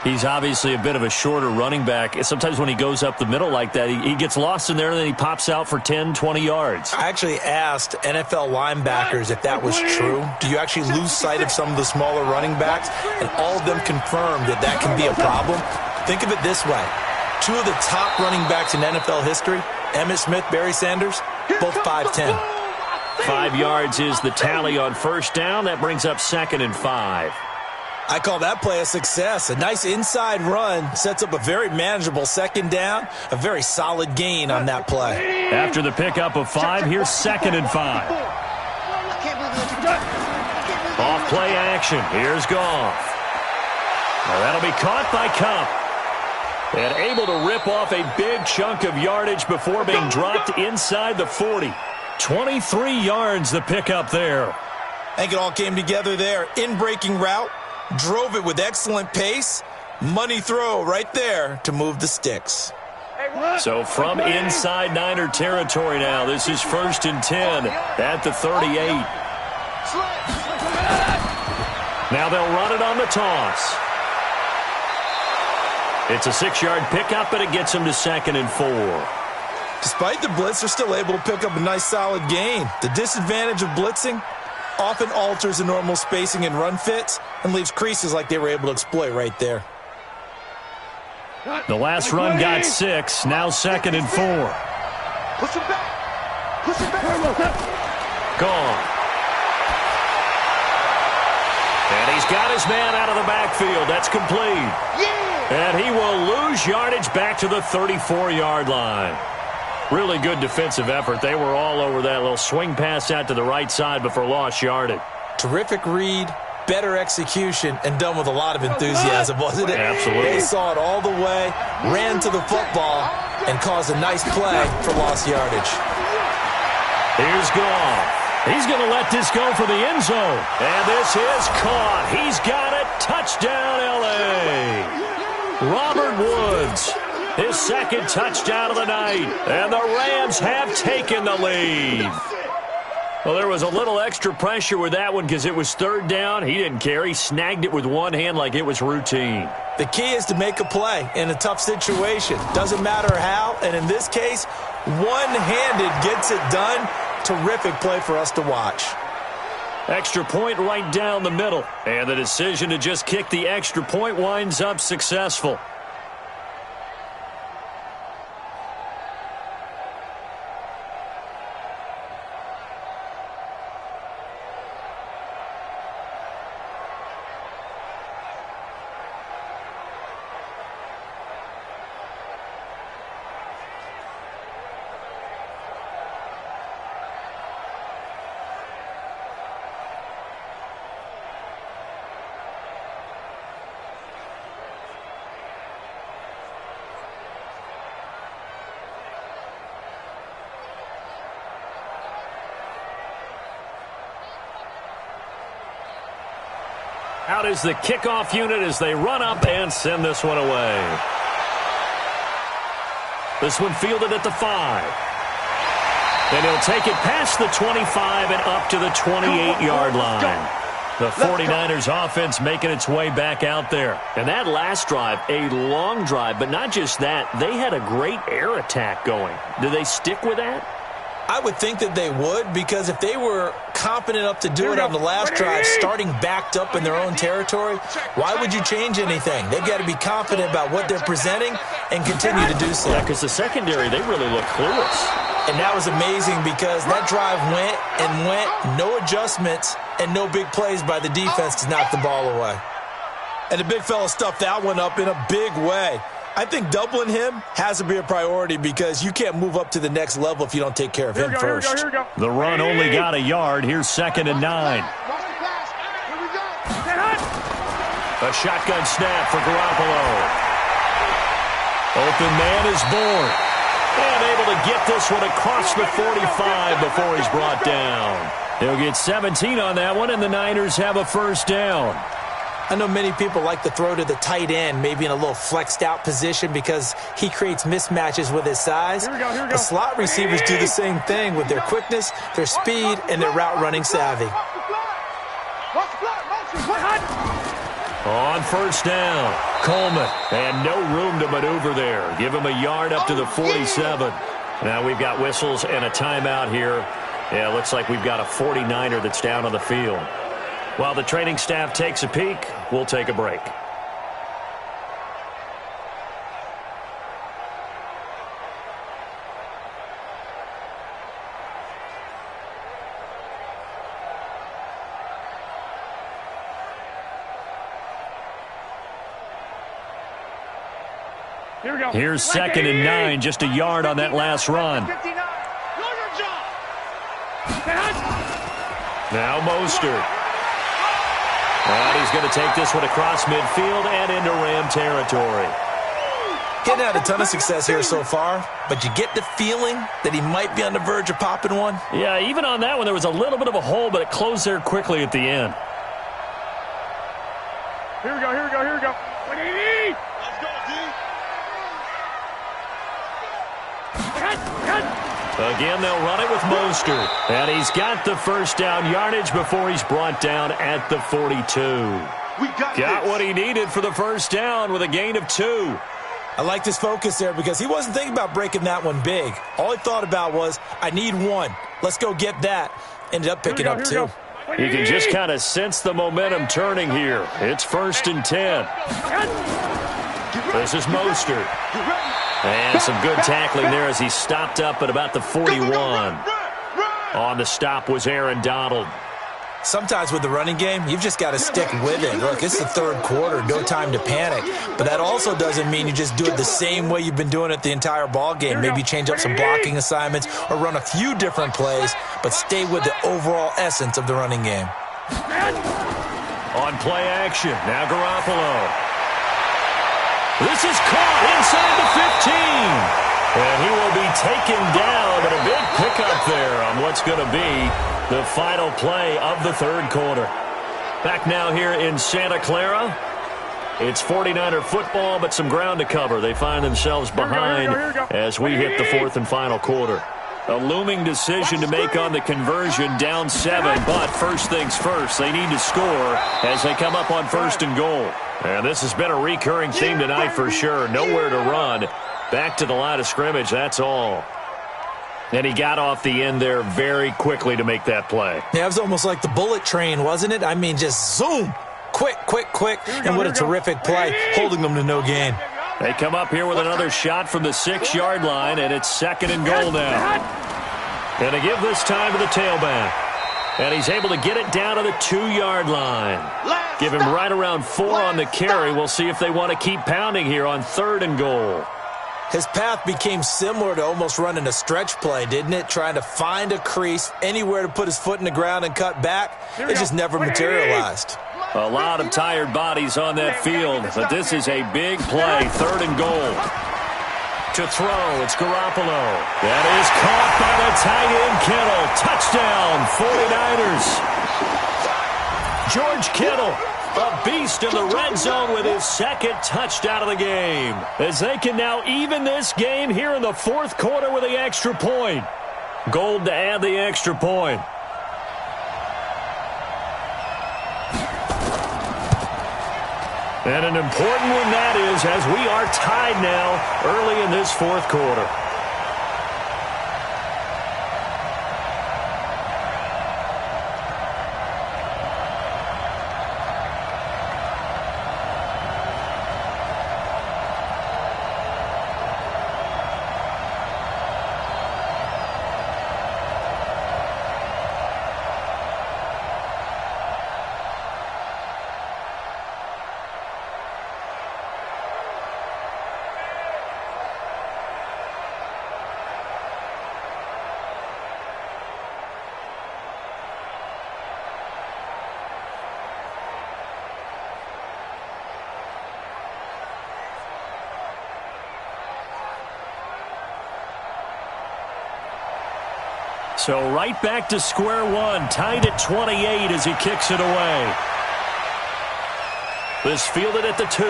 S1: He's obviously a bit of a shorter running back. Sometimes when he goes up the middle like that, he gets lost in there and then he pops out for 10, 20 yards.
S2: I actually asked NFL linebackers if that was true. Do you actually lose sight of some of the smaller running backs? And all of them confirmed that that can be a problem. Think of it this way. Two of the top running backs in NFL history, Emmitt Smith, Barry Sanders, both 5'10".
S1: 5 yards is the tally on first down. That brings up 2nd and 5.
S2: I call that play a success. A nice inside run sets up a very manageable second down, a very solid gain on that play.
S1: After the pickup of 5, here's 2nd and 5. Off play action. Here's Goff. Now that'll be caught by Cup. And able to rip off a big chunk of yardage before being dropped inside the 40. 23 yards the pickup there.
S2: I think it all came together there. In-breaking route, drove it with excellent pace. Money throw right there to move the sticks.
S1: So from inside Niner territory now, this is 1st and 10 at the 38. Now they'll run it on the toss. It's a 6-yard pickup, and it gets them to 2nd and 4.
S2: Despite the blitz, they're still able to pick up a nice solid gain. The disadvantage of blitzing often alters the normal spacing and run fits and leaves creases like they were able to exploit right there.
S1: The last run got 6, now 2nd and 4.
S3: Push him back. Push him back.
S1: Gone. And he's got his man out of the backfield. That's complete. And he will lose yardage back to the 34-yard line. Really good defensive effort. They were all over that little swing pass out to the right side before lost yardage.
S2: Terrific read, better execution, and done with a lot of enthusiasm, wasn't it?
S1: Absolutely.
S2: They saw it all the way, ran to the football, and caused a nice play for lost yardage.
S1: Here's Goff. He's going to let this go for the end zone. And this is caught. He's got it. Touchdown, L.A. Robert Woods, his 2nd touchdown of the night. And the Rams have taken the lead. Well, there was a little extra pressure with that one because it was 3rd down. He didn't care. He snagged it with one hand like it was routine.
S2: The key is to make a play in a tough situation. Doesn't matter how. And in this case, one-handed gets it done. Terrific play for us to watch.
S1: Extra point right down the middle. And the decision to just kick the extra point winds up successful. Out is the kickoff unit as they run up and send this one away. This one fielded at the 5. And he'll take it past the 25 and up to the 28-yard line. The 49ers offense making its way back out there. And that last drive, a long drive, but not just that. They had a great air attack going. Do they stick with that?
S2: I would think that they would, because if they were confident enough to do it on the last drive, starting backed up in their own territory, why would you change anything? They've got to be confident about what they're presenting and continue to do so.
S1: Yeah, because the secondary, they really look clueless.
S2: And that was amazing because that drive went and went, no adjustments, and no big plays by the defense to knock the ball away. And the big fella stuffed that one up in a big way. I think doubling him has to be a priority because you can't move up to the next level if you don't take care of him first.
S3: Here we go.
S1: The run only got a yard. Here's 2nd and 9. A shotgun snap for Garoppolo. Open man is born. And able to get this one across the 45 before he's brought down. He'll get 17 on that one, and the Niners have a first down.
S2: I know many people like to throw to the tight end, maybe in a little flexed out position because he creates mismatches with his size.
S3: Here we go.
S2: The slot receivers do the same thing with their quickness, their speed, and their route running savvy.
S1: On first down, Coleman. And no room to maneuver there. Give him a yard up to the 47. Now we've got whistles and a timeout here. Yeah, looks like we've got a 49er that's down on the field. While the training staff takes a peek, we'll take a break.
S3: Here we go.
S1: Here's 2nd and 9, just a yard on that last run. Now Mostert. And he's going to take this one across midfield and into Ram territory.
S2: Getting had a ton of success here so far, but you get the feeling that he might be on the verge of popping one.
S1: Yeah, even on that one, there was a little bit of a hole, but it closed there quickly at the end.
S3: Here we go. What do you need? Let's go, D.
S1: Again, they'll run it with Mostert. And he's got the first down yardage before he's brought down at the 42. Got what he needed for the first down with a gain of 2.
S2: I liked his focus there because he wasn't thinking about breaking that one big. All he thought about was, I need 1. Let's go get that. Ended up picking up 2.
S1: You can just kind of sense the momentum turning here. It's 1st and 10. This is Mostert. And some good tackling there as he stopped up at about the 41. On the stop was Aaron Donald.
S2: Sometimes with the running game, you've just got to stick with it. Look, it's the 3rd quarter, no time to panic. But that also doesn't mean you just do it the same way you've been doing it the entire ball game. Maybe change up some blocking assignments or run a few different plays, but stay with the overall essence of the running game.
S1: On play action, now Garoppolo. This is caught inside the 15. And he will be taken down, but a big pickup there on what's going to be the final play of the 3rd quarter. Back now here in Santa Clara. It's 49er football, but some ground to cover. They find themselves behind as we hit the 4th and final quarter. A looming decision to make on the conversion, down 7, but first things first, they need to score as they come up on 1st and goal. And this has been a recurring theme tonight for sure. Nowhere to run. Back to the line of scrimmage, that's all. And he got off the end there very quickly to make that play.
S2: Yeah, it was almost like the bullet train, wasn't it? I mean, just zoom. Quick. And what a terrific play, holding them to no gain.
S1: They come up here with another shot from the 6-yard line, and it's 2nd and goal now. And they give this time to the tailback. And he's able to get it down to the 2-yard line. Give him right around 4 on the carry. We'll see if they want to keep pounding here on 3rd and goal.
S2: His path became similar to almost running a stretch play, didn't it? Trying to find a crease, anywhere to put his foot in the ground and cut back. It just never materialized.
S1: A lot of tired bodies on that field, but this is a big play, 3rd and goal. To throw, it's Garoppolo. That is caught by the tight end, Kittle. Touchdown, 49ers. George Kittle, a beast in the red zone with his 2nd touchdown of the game. As they can now even this game here in the 4th quarter with the extra point. Gold to add the extra point. And an important one that is, as we are tied now early in this 4th quarter. So right back to square one, tied at 28 as he kicks it away. This fielded at the 2.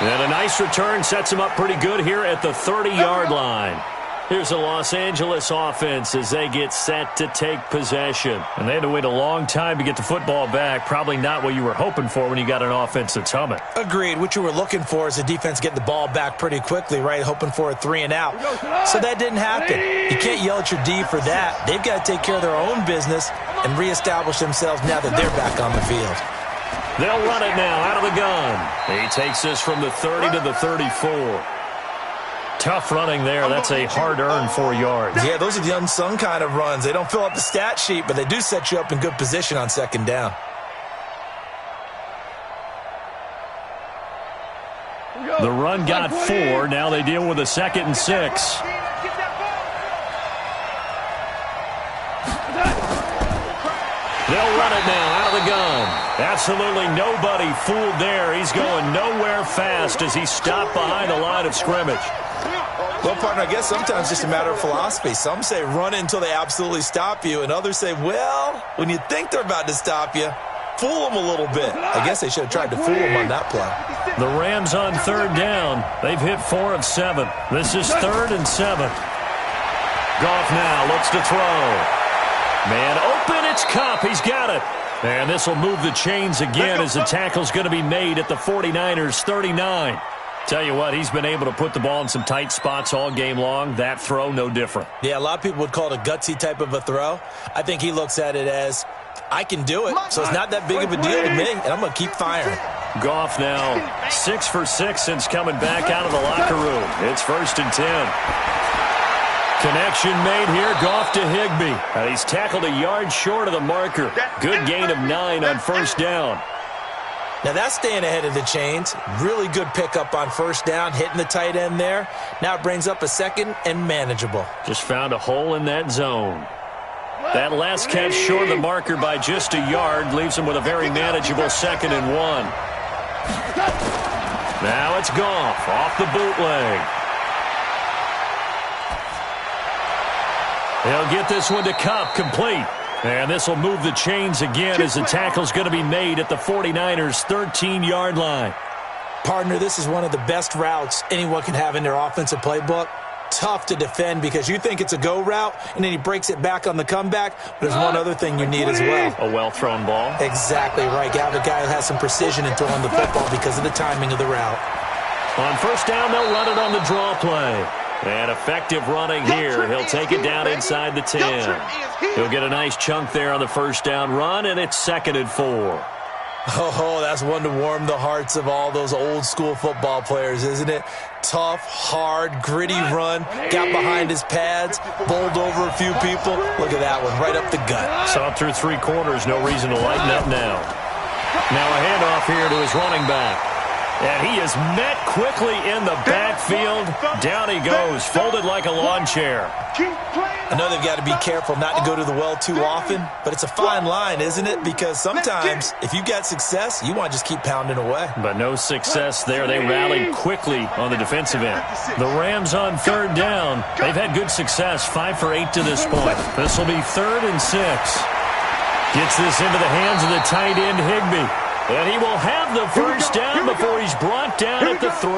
S1: And a nice return sets him up pretty good here at the 30-yard line. Here's the Los Angeles offense as they get set to take possession. And they had to wait a long time to get the football back. Probably not what you were hoping for when you got an offense that's humming.
S2: Agreed. What you were looking for is the defense getting the ball back pretty quickly, right? Hoping for a 3 and out. So that didn't happen. You can't yell at your D for that. They've got to take care of their own business and reestablish themselves now that they're back on the field.
S1: They'll run it now out of the gun. He takes this from the 30 to the 34. Tough running there. That's a hard-earned 4 yards.
S2: Yeah, those are the unsung kind of runs. They don't fill up the stat sheet, but they do set you up in good position on second down.
S1: The run got 4. Now they deal with a 2nd and 6. They'll run it now out of the gun. Absolutely nobody fooled there. He's going nowhere fast as he stopped behind the line of scrimmage.
S2: Well, partner, I guess sometimes it's just a matter of philosophy. Some say run it until they absolutely stop you, and others say, well, when you think they're about to stop you, fool them a little bit. I guess they should have tried to fool them on that play.
S1: The Rams on 3rd down. They've hit 4 of 7. This is 3rd and 7. Goff now looks to throw. Man open, it's Kupp. He's got it. And this will move the chains again as the tackle's going to be made at the 49ers 39. Tell you what, he's been able to put the ball in some tight spots all game long. That throw, no different.
S2: Yeah, a lot of people would call it a gutsy type of a throw. I think he looks at it as, I can do it, so it's not that big of a deal to me, and I'm going to keep firing.
S1: Goff now 6 for 6 since coming back out of the locker room. It's 1st and 10. Connection made here, Goff to Higbee. And he's tackled a yard short of the marker. Good gain of 9 on 1st down.
S2: Now that's staying ahead of the chains. Really good pickup on 1st down, hitting the tight end there. Now it brings up a 2nd and manageable.
S1: Just found a hole in that zone. That last catch short of the marker by just a yard leaves him with a very manageable 2nd and 1. Now it's Goff off the bootleg. He'll get this one to Kupp, complete. And this will move the chains again as the tackle's going to be made at the 49ers' 13-yard line.
S2: Partner, this is one of the best routes anyone can have in their offensive playbook. Tough to defend because you think it's a go route, and then he breaks it back on the comeback. But there's one other thing you need as well.
S1: A well-thrown ball.
S2: Exactly right. You have a guy who has some precision in throwing the football because of the timing of the route.
S1: On 1st down, they'll run it on the draw play. And effective running here. He'll take it down inside the 10. He'll get a nice chunk there on the 1st down run, and it's 2nd and 4.
S2: Oh, that's one to warm the hearts of all those old-school football players, isn't it? Tough, hard, gritty run. Got behind his pads, bowled over a few people. Look at that one, right up the gut.
S1: Saw through 3 quarters, no reason to lighten up now. Now a handoff here to his running back. And he is met quickly in the backfield. Down he goes, folded like a lawn chair.
S2: I know they've got to be careful not to go to the well too often, but it's a fine line, isn't it? Because sometimes, if you've got success, you want to just keep pounding away.
S1: But no success there. They rallied quickly on the defensive end. The Rams on 3rd down. They've had good success, 5 for 8 to this point. This will be 3rd and 6. Gets this into the hands of the tight end, Higbee. And he will have the 1st down before he's brought down at the 3.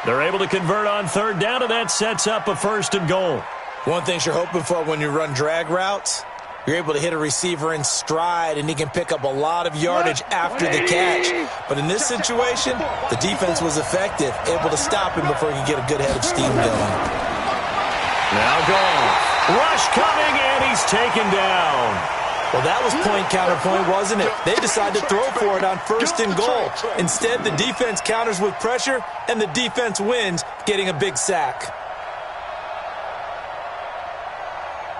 S1: They're able to convert on 3rd down, and that sets up a 1st and goal.
S2: One thing you're hoping for when you run drag routes, you're able to hit a receiver in stride, and he can pick up a lot of yardage after the catch. But in this situation, the defense was effective, able to stop him before he could get a good head of steam going.
S1: Now Goff. Rush coming, and he's taken down.
S2: Well, that was point counterpoint, wasn't it? They decided to throw for it on 1st and goal. Instead, the defense counters with pressure, and the defense wins, getting a big sack.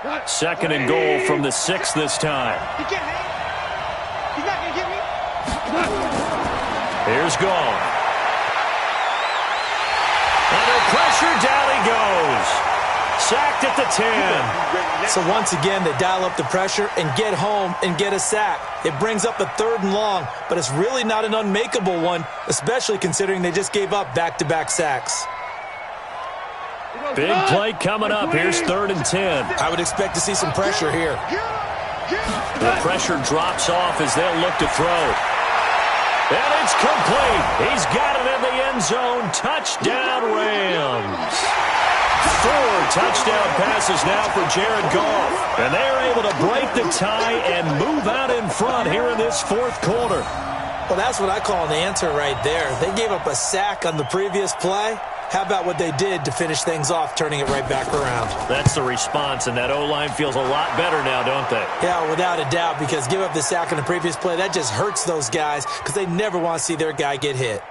S1: 2nd and goal from the 6 this time.
S3: He's not going to get me.
S1: Here's Goff. Under pressure, down he goes. Sacked at the 10.
S2: So once again, they dial up the pressure and get home and get a sack. It brings up a 3rd and long, but it's really not an unmakeable one, especially considering they just gave up back-to-back sacks.
S1: Big play coming up. Here's 3rd and 10.
S2: I would expect to see some pressure here.
S1: The pressure drops off as they'll look to throw. And it's complete. He's got it in the end zone. Touchdown, Rams. 4 touchdown passes now for Jared Goff. And they're able to break the tie and move out in front here in this 4th quarter.
S2: Well, that's what I call an answer right there. They gave up a sack on the previous play. How about what they did to finish things off, turning it right back around?
S1: That's the response, and that O-line feels a lot better now, don't they?
S2: Yeah, without a doubt, because give up the sack on the previous play, that just hurts those guys because they never want to see their guy get hit.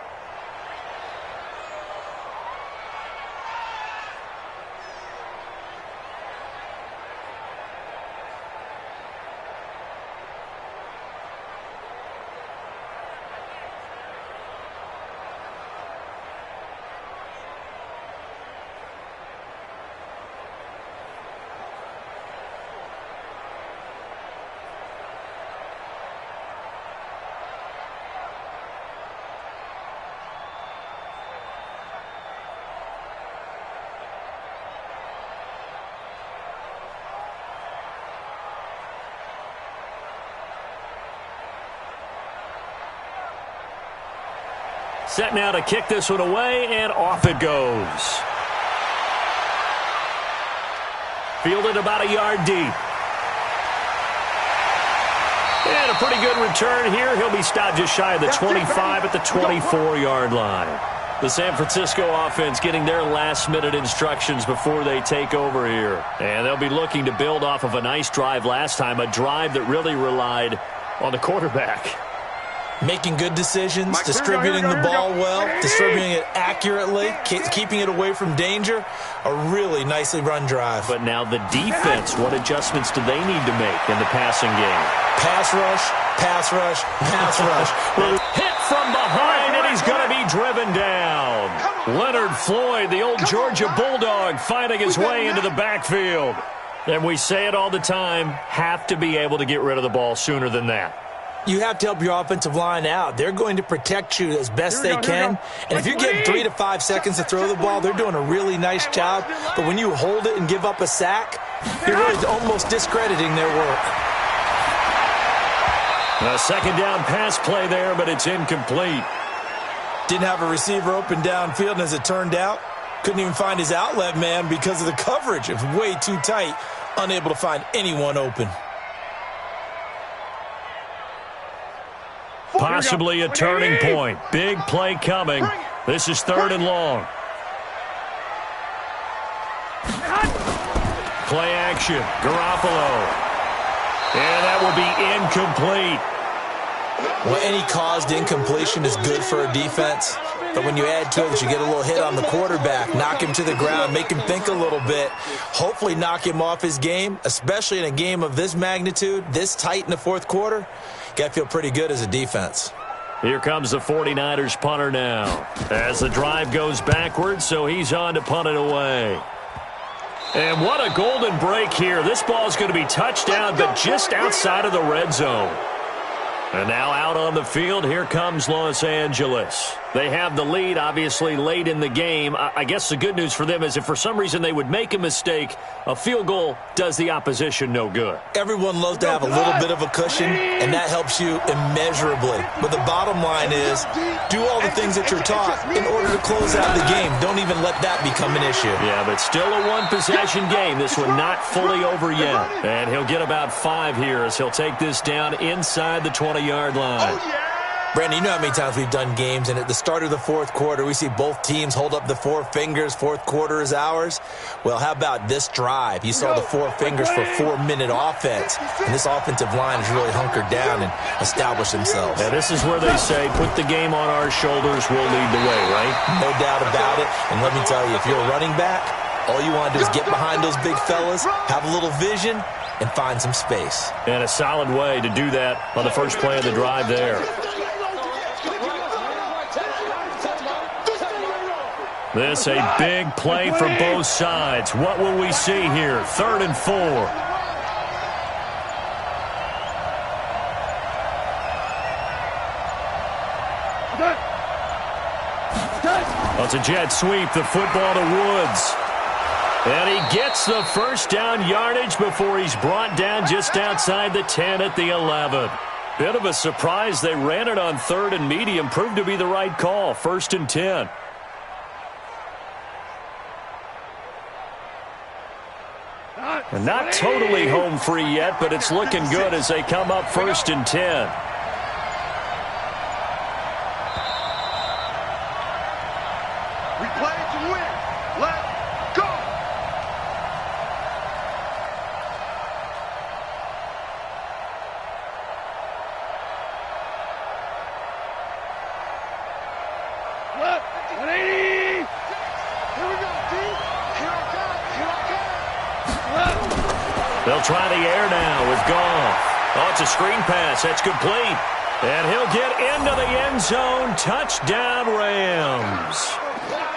S1: Set now to kick this one away, and off it goes. Fielded about a yard deep. And a pretty good return here. He'll be stopped just shy of the 25 at the 24-yard line. The San Francisco offense getting their last-minute instructions before they take over here. And they'll be looking to build off of a nice drive last time, a drive that really relied on the quarterback.
S2: Making good decisions, distributing the ball well, distributing it accurately, keeping it away from danger. A really nicely run drive.
S1: But now the defense, what adjustments do they need to make in the passing game?
S2: Pass rush, pass rush, pass rush.
S1: Hit from behind, and he's going to be driven down. Leonard Floyd, the old Georgia Bulldog, finding his way into the backfield. And we say it all the time, have to be able to get rid of the ball sooner than that.
S2: You have to help your offensive line out. They're going to protect you as best they can. And if you get 3 to 5 seconds to throw the ball, they're doing a really nice job. But when you hold it and give up a sack, you're really almost discrediting their work.
S1: A 2nd down pass play there, but it's incomplete.
S2: Didn't have a receiver open downfield, and as it turned out, couldn't even find his outlet man because of the coverage. It was way too tight, unable to find anyone open.
S1: Possibly a turning point. Big play coming. This is 3rd and long. Play action. Garoppolo. And that will be incomplete.
S2: Well, any caused incompletion is good for a defense. But when you add to it that you get a little hit on the quarterback, knock him to the ground, make him think a little bit, hopefully knock him off his game, especially in a game of this magnitude, this tight in the 4th quarter, got to feel pretty good as a defense.
S1: Here comes the 49ers punter now. As the drive goes backwards, so he's on to punt it away. And what a golden break here. This ball is going to be touchdown, but just outside of the red zone. And now out on the field, here comes Los Angeles. They have the lead, obviously, late in the game. I guess the good news for them is if for some reason they would make a mistake, a field goal does the opposition no good.
S2: Everyone loves to have a little bit of a cushion, and that helps you immeasurably. But the bottom line is, do all the things that you're taught in order to close out the game. Don't even let that become an issue.
S1: Yeah, but still a one-possession game. This one not fully over yet. And he'll get about 5 here as he'll take this down inside the 20-yard line.
S2: Brandon, you know how many times we've done games, and at the start of the 4th quarter, we see both teams hold up the 4 fingers, 4th quarter is ours. Well, how about this drive? You saw the 4 fingers for 4-minute offense, and this offensive line has really hunkered down and established themselves.
S1: Yeah, this is where they say, put the game on our shoulders, we'll lead the way, right?
S2: No doubt about it, and let me tell you, if you're a running back, all you want to do is get behind those big fellas, have a little vision, and find some space.
S1: And a solid way to do that on the first play of the drive there. This a big play from both sides. What will we see here? 3rd and 4. Well, it's a jet sweep. The football to Woods. And he gets the first down yardage before he's brought down just outside the 10 at the 11. Bit of a surprise. They ran it on 3rd and medium. Proved to be the right call. 1st and 10. And not totally home free yet, but it's looking good as they come up 1st and 10. They'll try the air now with Goff. Oh, it's a screen pass. That's complete. And he'll get into the end zone. Touchdown, Rams.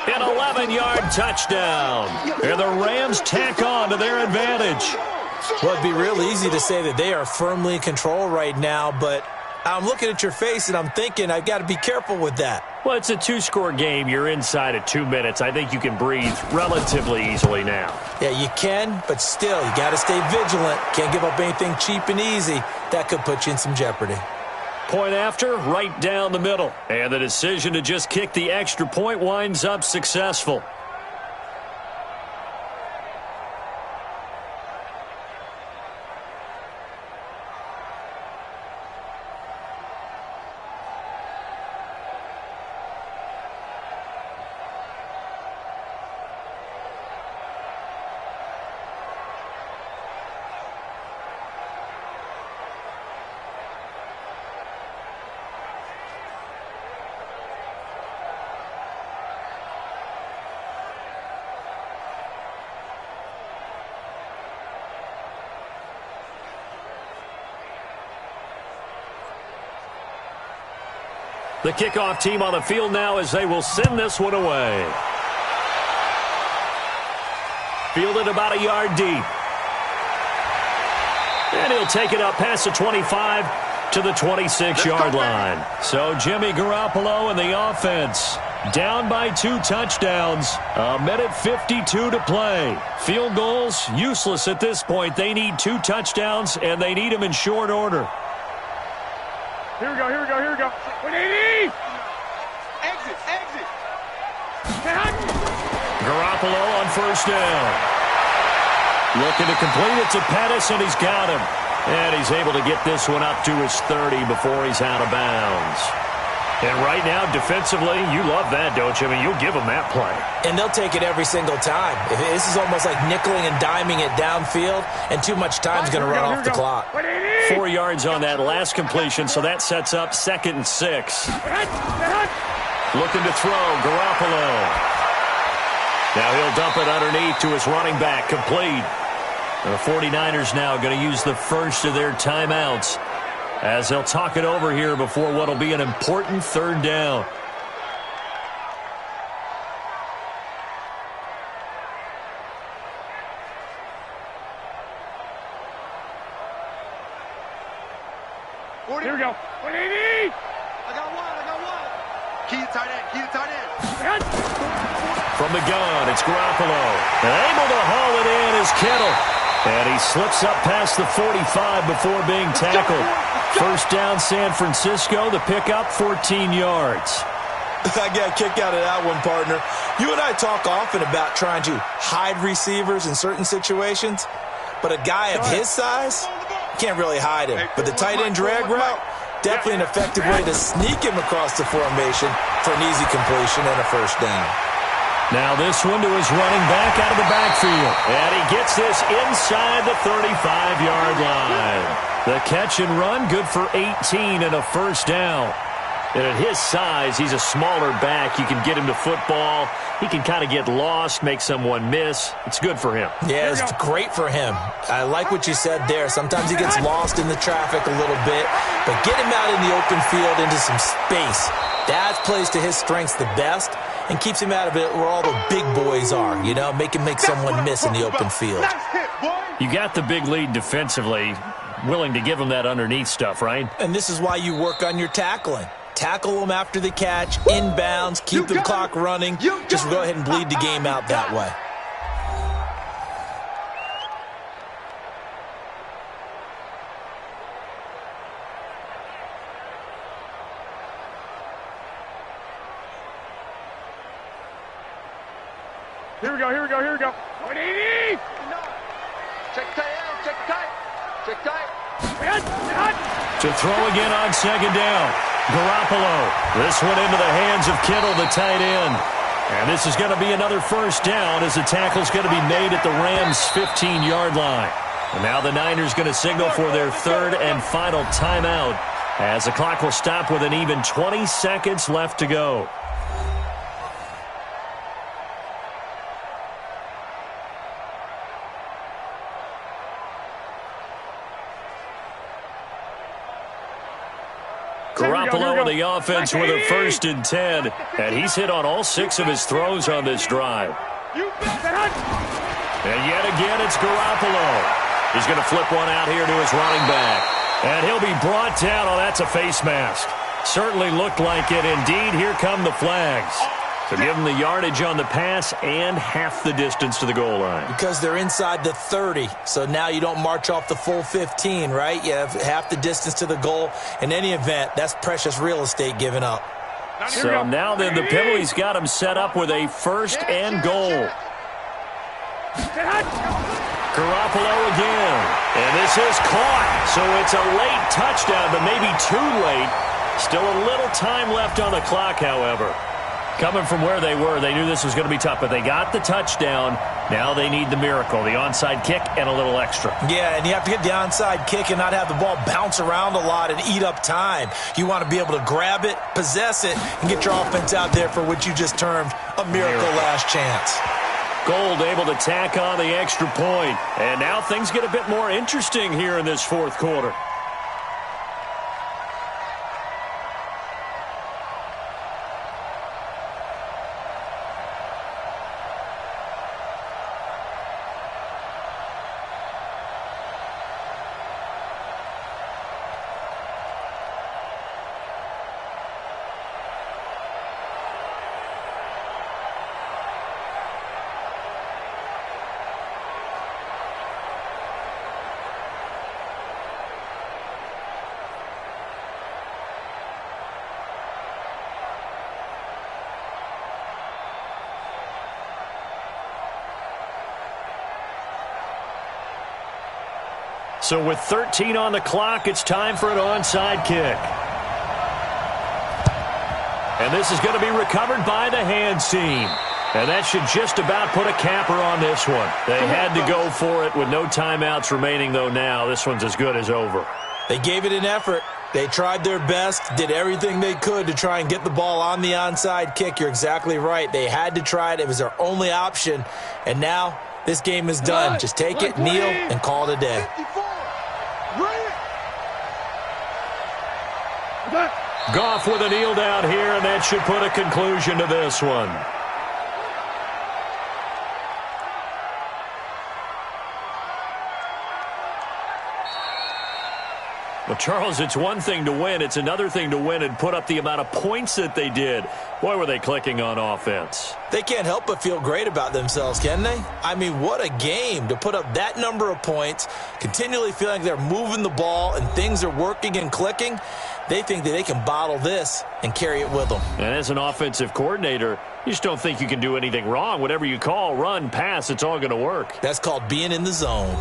S1: An 11-yard touchdown. And the Rams tack on to their advantage.
S2: Well, it'd be real easy to say that they are firmly in control right now, but I'm looking at your face and I'm thinking I've got to be careful with that.
S1: Well, it's a 2-score game. You're inside at 2 minutes. I think you can breathe relatively easily now.
S2: Yeah, you can, but still, you got to stay vigilant. Can't give up anything cheap and easy. That could put you in some jeopardy.
S1: Point after, right down the middle. And the decision to just kick the extra point winds up successful. The kickoff team on the field now as they will send this one away. Fielded about a yard deep. And he'll take it up past the 25 to the 26-yard line. So Jimmy Garoppolo and the offense down by 2 touchdowns. 1:52 to play. Field goals useless at this point. They need 2 touchdowns, and they need them in short order.
S3: Here we go, here we go, here we go. 180! Exit!
S1: Garoppolo on first down. Looking to complete it to Pettis, and he's got him. And he's able to get this one up to his 30 before he's out of bounds. And right now, defensively, you love that, don't you? I mean, you'll give them that play.
S2: And they'll take it every single time. This is almost like nickeling and diming it downfield, and too much time's going to run off the clock.
S1: 4 yards on that last completion, so that sets up 2nd and 6. Looking to throw, Garoppolo. Now he'll dump it underneath to his running back, complete. The 49ers now going to use the first of their timeouts as they'll talk it over here before what will be an important 3rd down.
S3: Here we go. 180! I got one. Key to tight end.
S1: From the gun, it's Garoppolo. Able to haul it in is Kittle. And he slips up past the 45 before being tackled. First down, San Francisco. The pickup, 14 yards.
S2: I got a kick out of that one, partner. You and I talk often about trying to hide receivers in certain situations, but a guy of his size can't really hide him. But the tight end drag route, definitely an effective way to sneak him across the formation for an easy completion and a first down.
S1: Now this one to his running back out of the backfield. And he gets this inside the 35-yard line. The catch and run, good for 18 and a first down. And at his size, he's a smaller back. You can get him to football. He can kind of get lost, make someone miss. It's good for him.
S2: Yeah, it's great for him. I like what you said there. Sometimes he gets lost in the traffic a little bit, but get him out in the open field into some space. That plays to his strengths the best and keeps him out of it where all the big boys are, you know, make him make someone miss in the open field.
S1: You got the big lead defensively, willing to give him that underneath stuff, right?
S2: And this is why you work on your tackling. Tackle them after the catch, inbounds, keep the clock running. Just go ahead and bleed the game out that way.
S3: Here we go. 180. Check tight.
S1: To throw again on second down. Garoppolo. This one into the hands of Kittle, the tight end. And this is going to be another first down as the tackle's going to be made at the Rams' 15-yard line. And now the Niners going to signal for their third and final timeout as the clock will stop with an even 20 seconds left to go. Garoppolo in the offense with a 1st and 10, and he's hit on all 6 of his throws on this drive. And yet again, it's Garoppolo. He's going to flip one out here to his running back, and he'll be brought down. Oh, that's a face mask. Certainly looked like it. Indeed, here come the flags to give him the yardage on the pass and half the distance to the goal line.
S2: Because they're inside the 30, so now you don't march off the full 15, right? You have half the distance to the goal. In any event, that's precious real estate given up.
S1: So now then the penalty's got him set up with a 1st and goal. Garoppolo again. And this is caught. So it's a late touchdown, but maybe too late. Still a little time left on the clock, however. Coming from where they were, they knew this was going to be tough, but they got the touchdown. Now they need the miracle, the onside kick and a little extra.
S2: Yeah, and you have to get the onside kick and not have the ball bounce around a lot and eat up time. You want to be able to grab it, possess it, and get your offense out there for what you just termed a miracle last chance.
S1: Gold able to tack on the extra point. And now things get a bit more interesting here in this 4th quarter. So with 13 on the clock, it's time for an onside kick. And this is going to be recovered by the hands team. And that should just about put a capper on this one. They had to go for it with no timeouts remaining, though now. This one's as good as over.
S2: They gave it an effort. They tried their best, did everything they could to try and get the ball on the onside kick. You're exactly right. They had to try it. It was their only option. And now this game is done. Just take it, kneel, and call it a day.
S1: Goff with a kneel down here, and that should put a conclusion to this one. Well, Charles, it's one thing to win. It's another thing to win and put up the amount of points that they did. Boy, were they clicking on offense.
S2: They can't help but feel great about themselves, can they? I mean, what a game to put up that number of points, continually feeling like they're moving the ball and things are working and clicking. They think that they can bottle this and carry it with them.
S1: And as an offensive coordinator, you just don't think you can do anything wrong. Whatever you call, run, pass, it's all going to work.
S2: That's called being in the zone.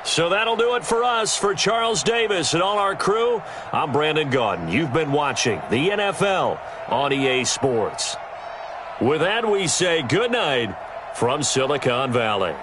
S1: So that'll do it for us. For Charles Davis and all our crew, I'm Brandon Gaudin. You've been watching the NFL on EA Sports. With that, we say good night from Silicon Valley.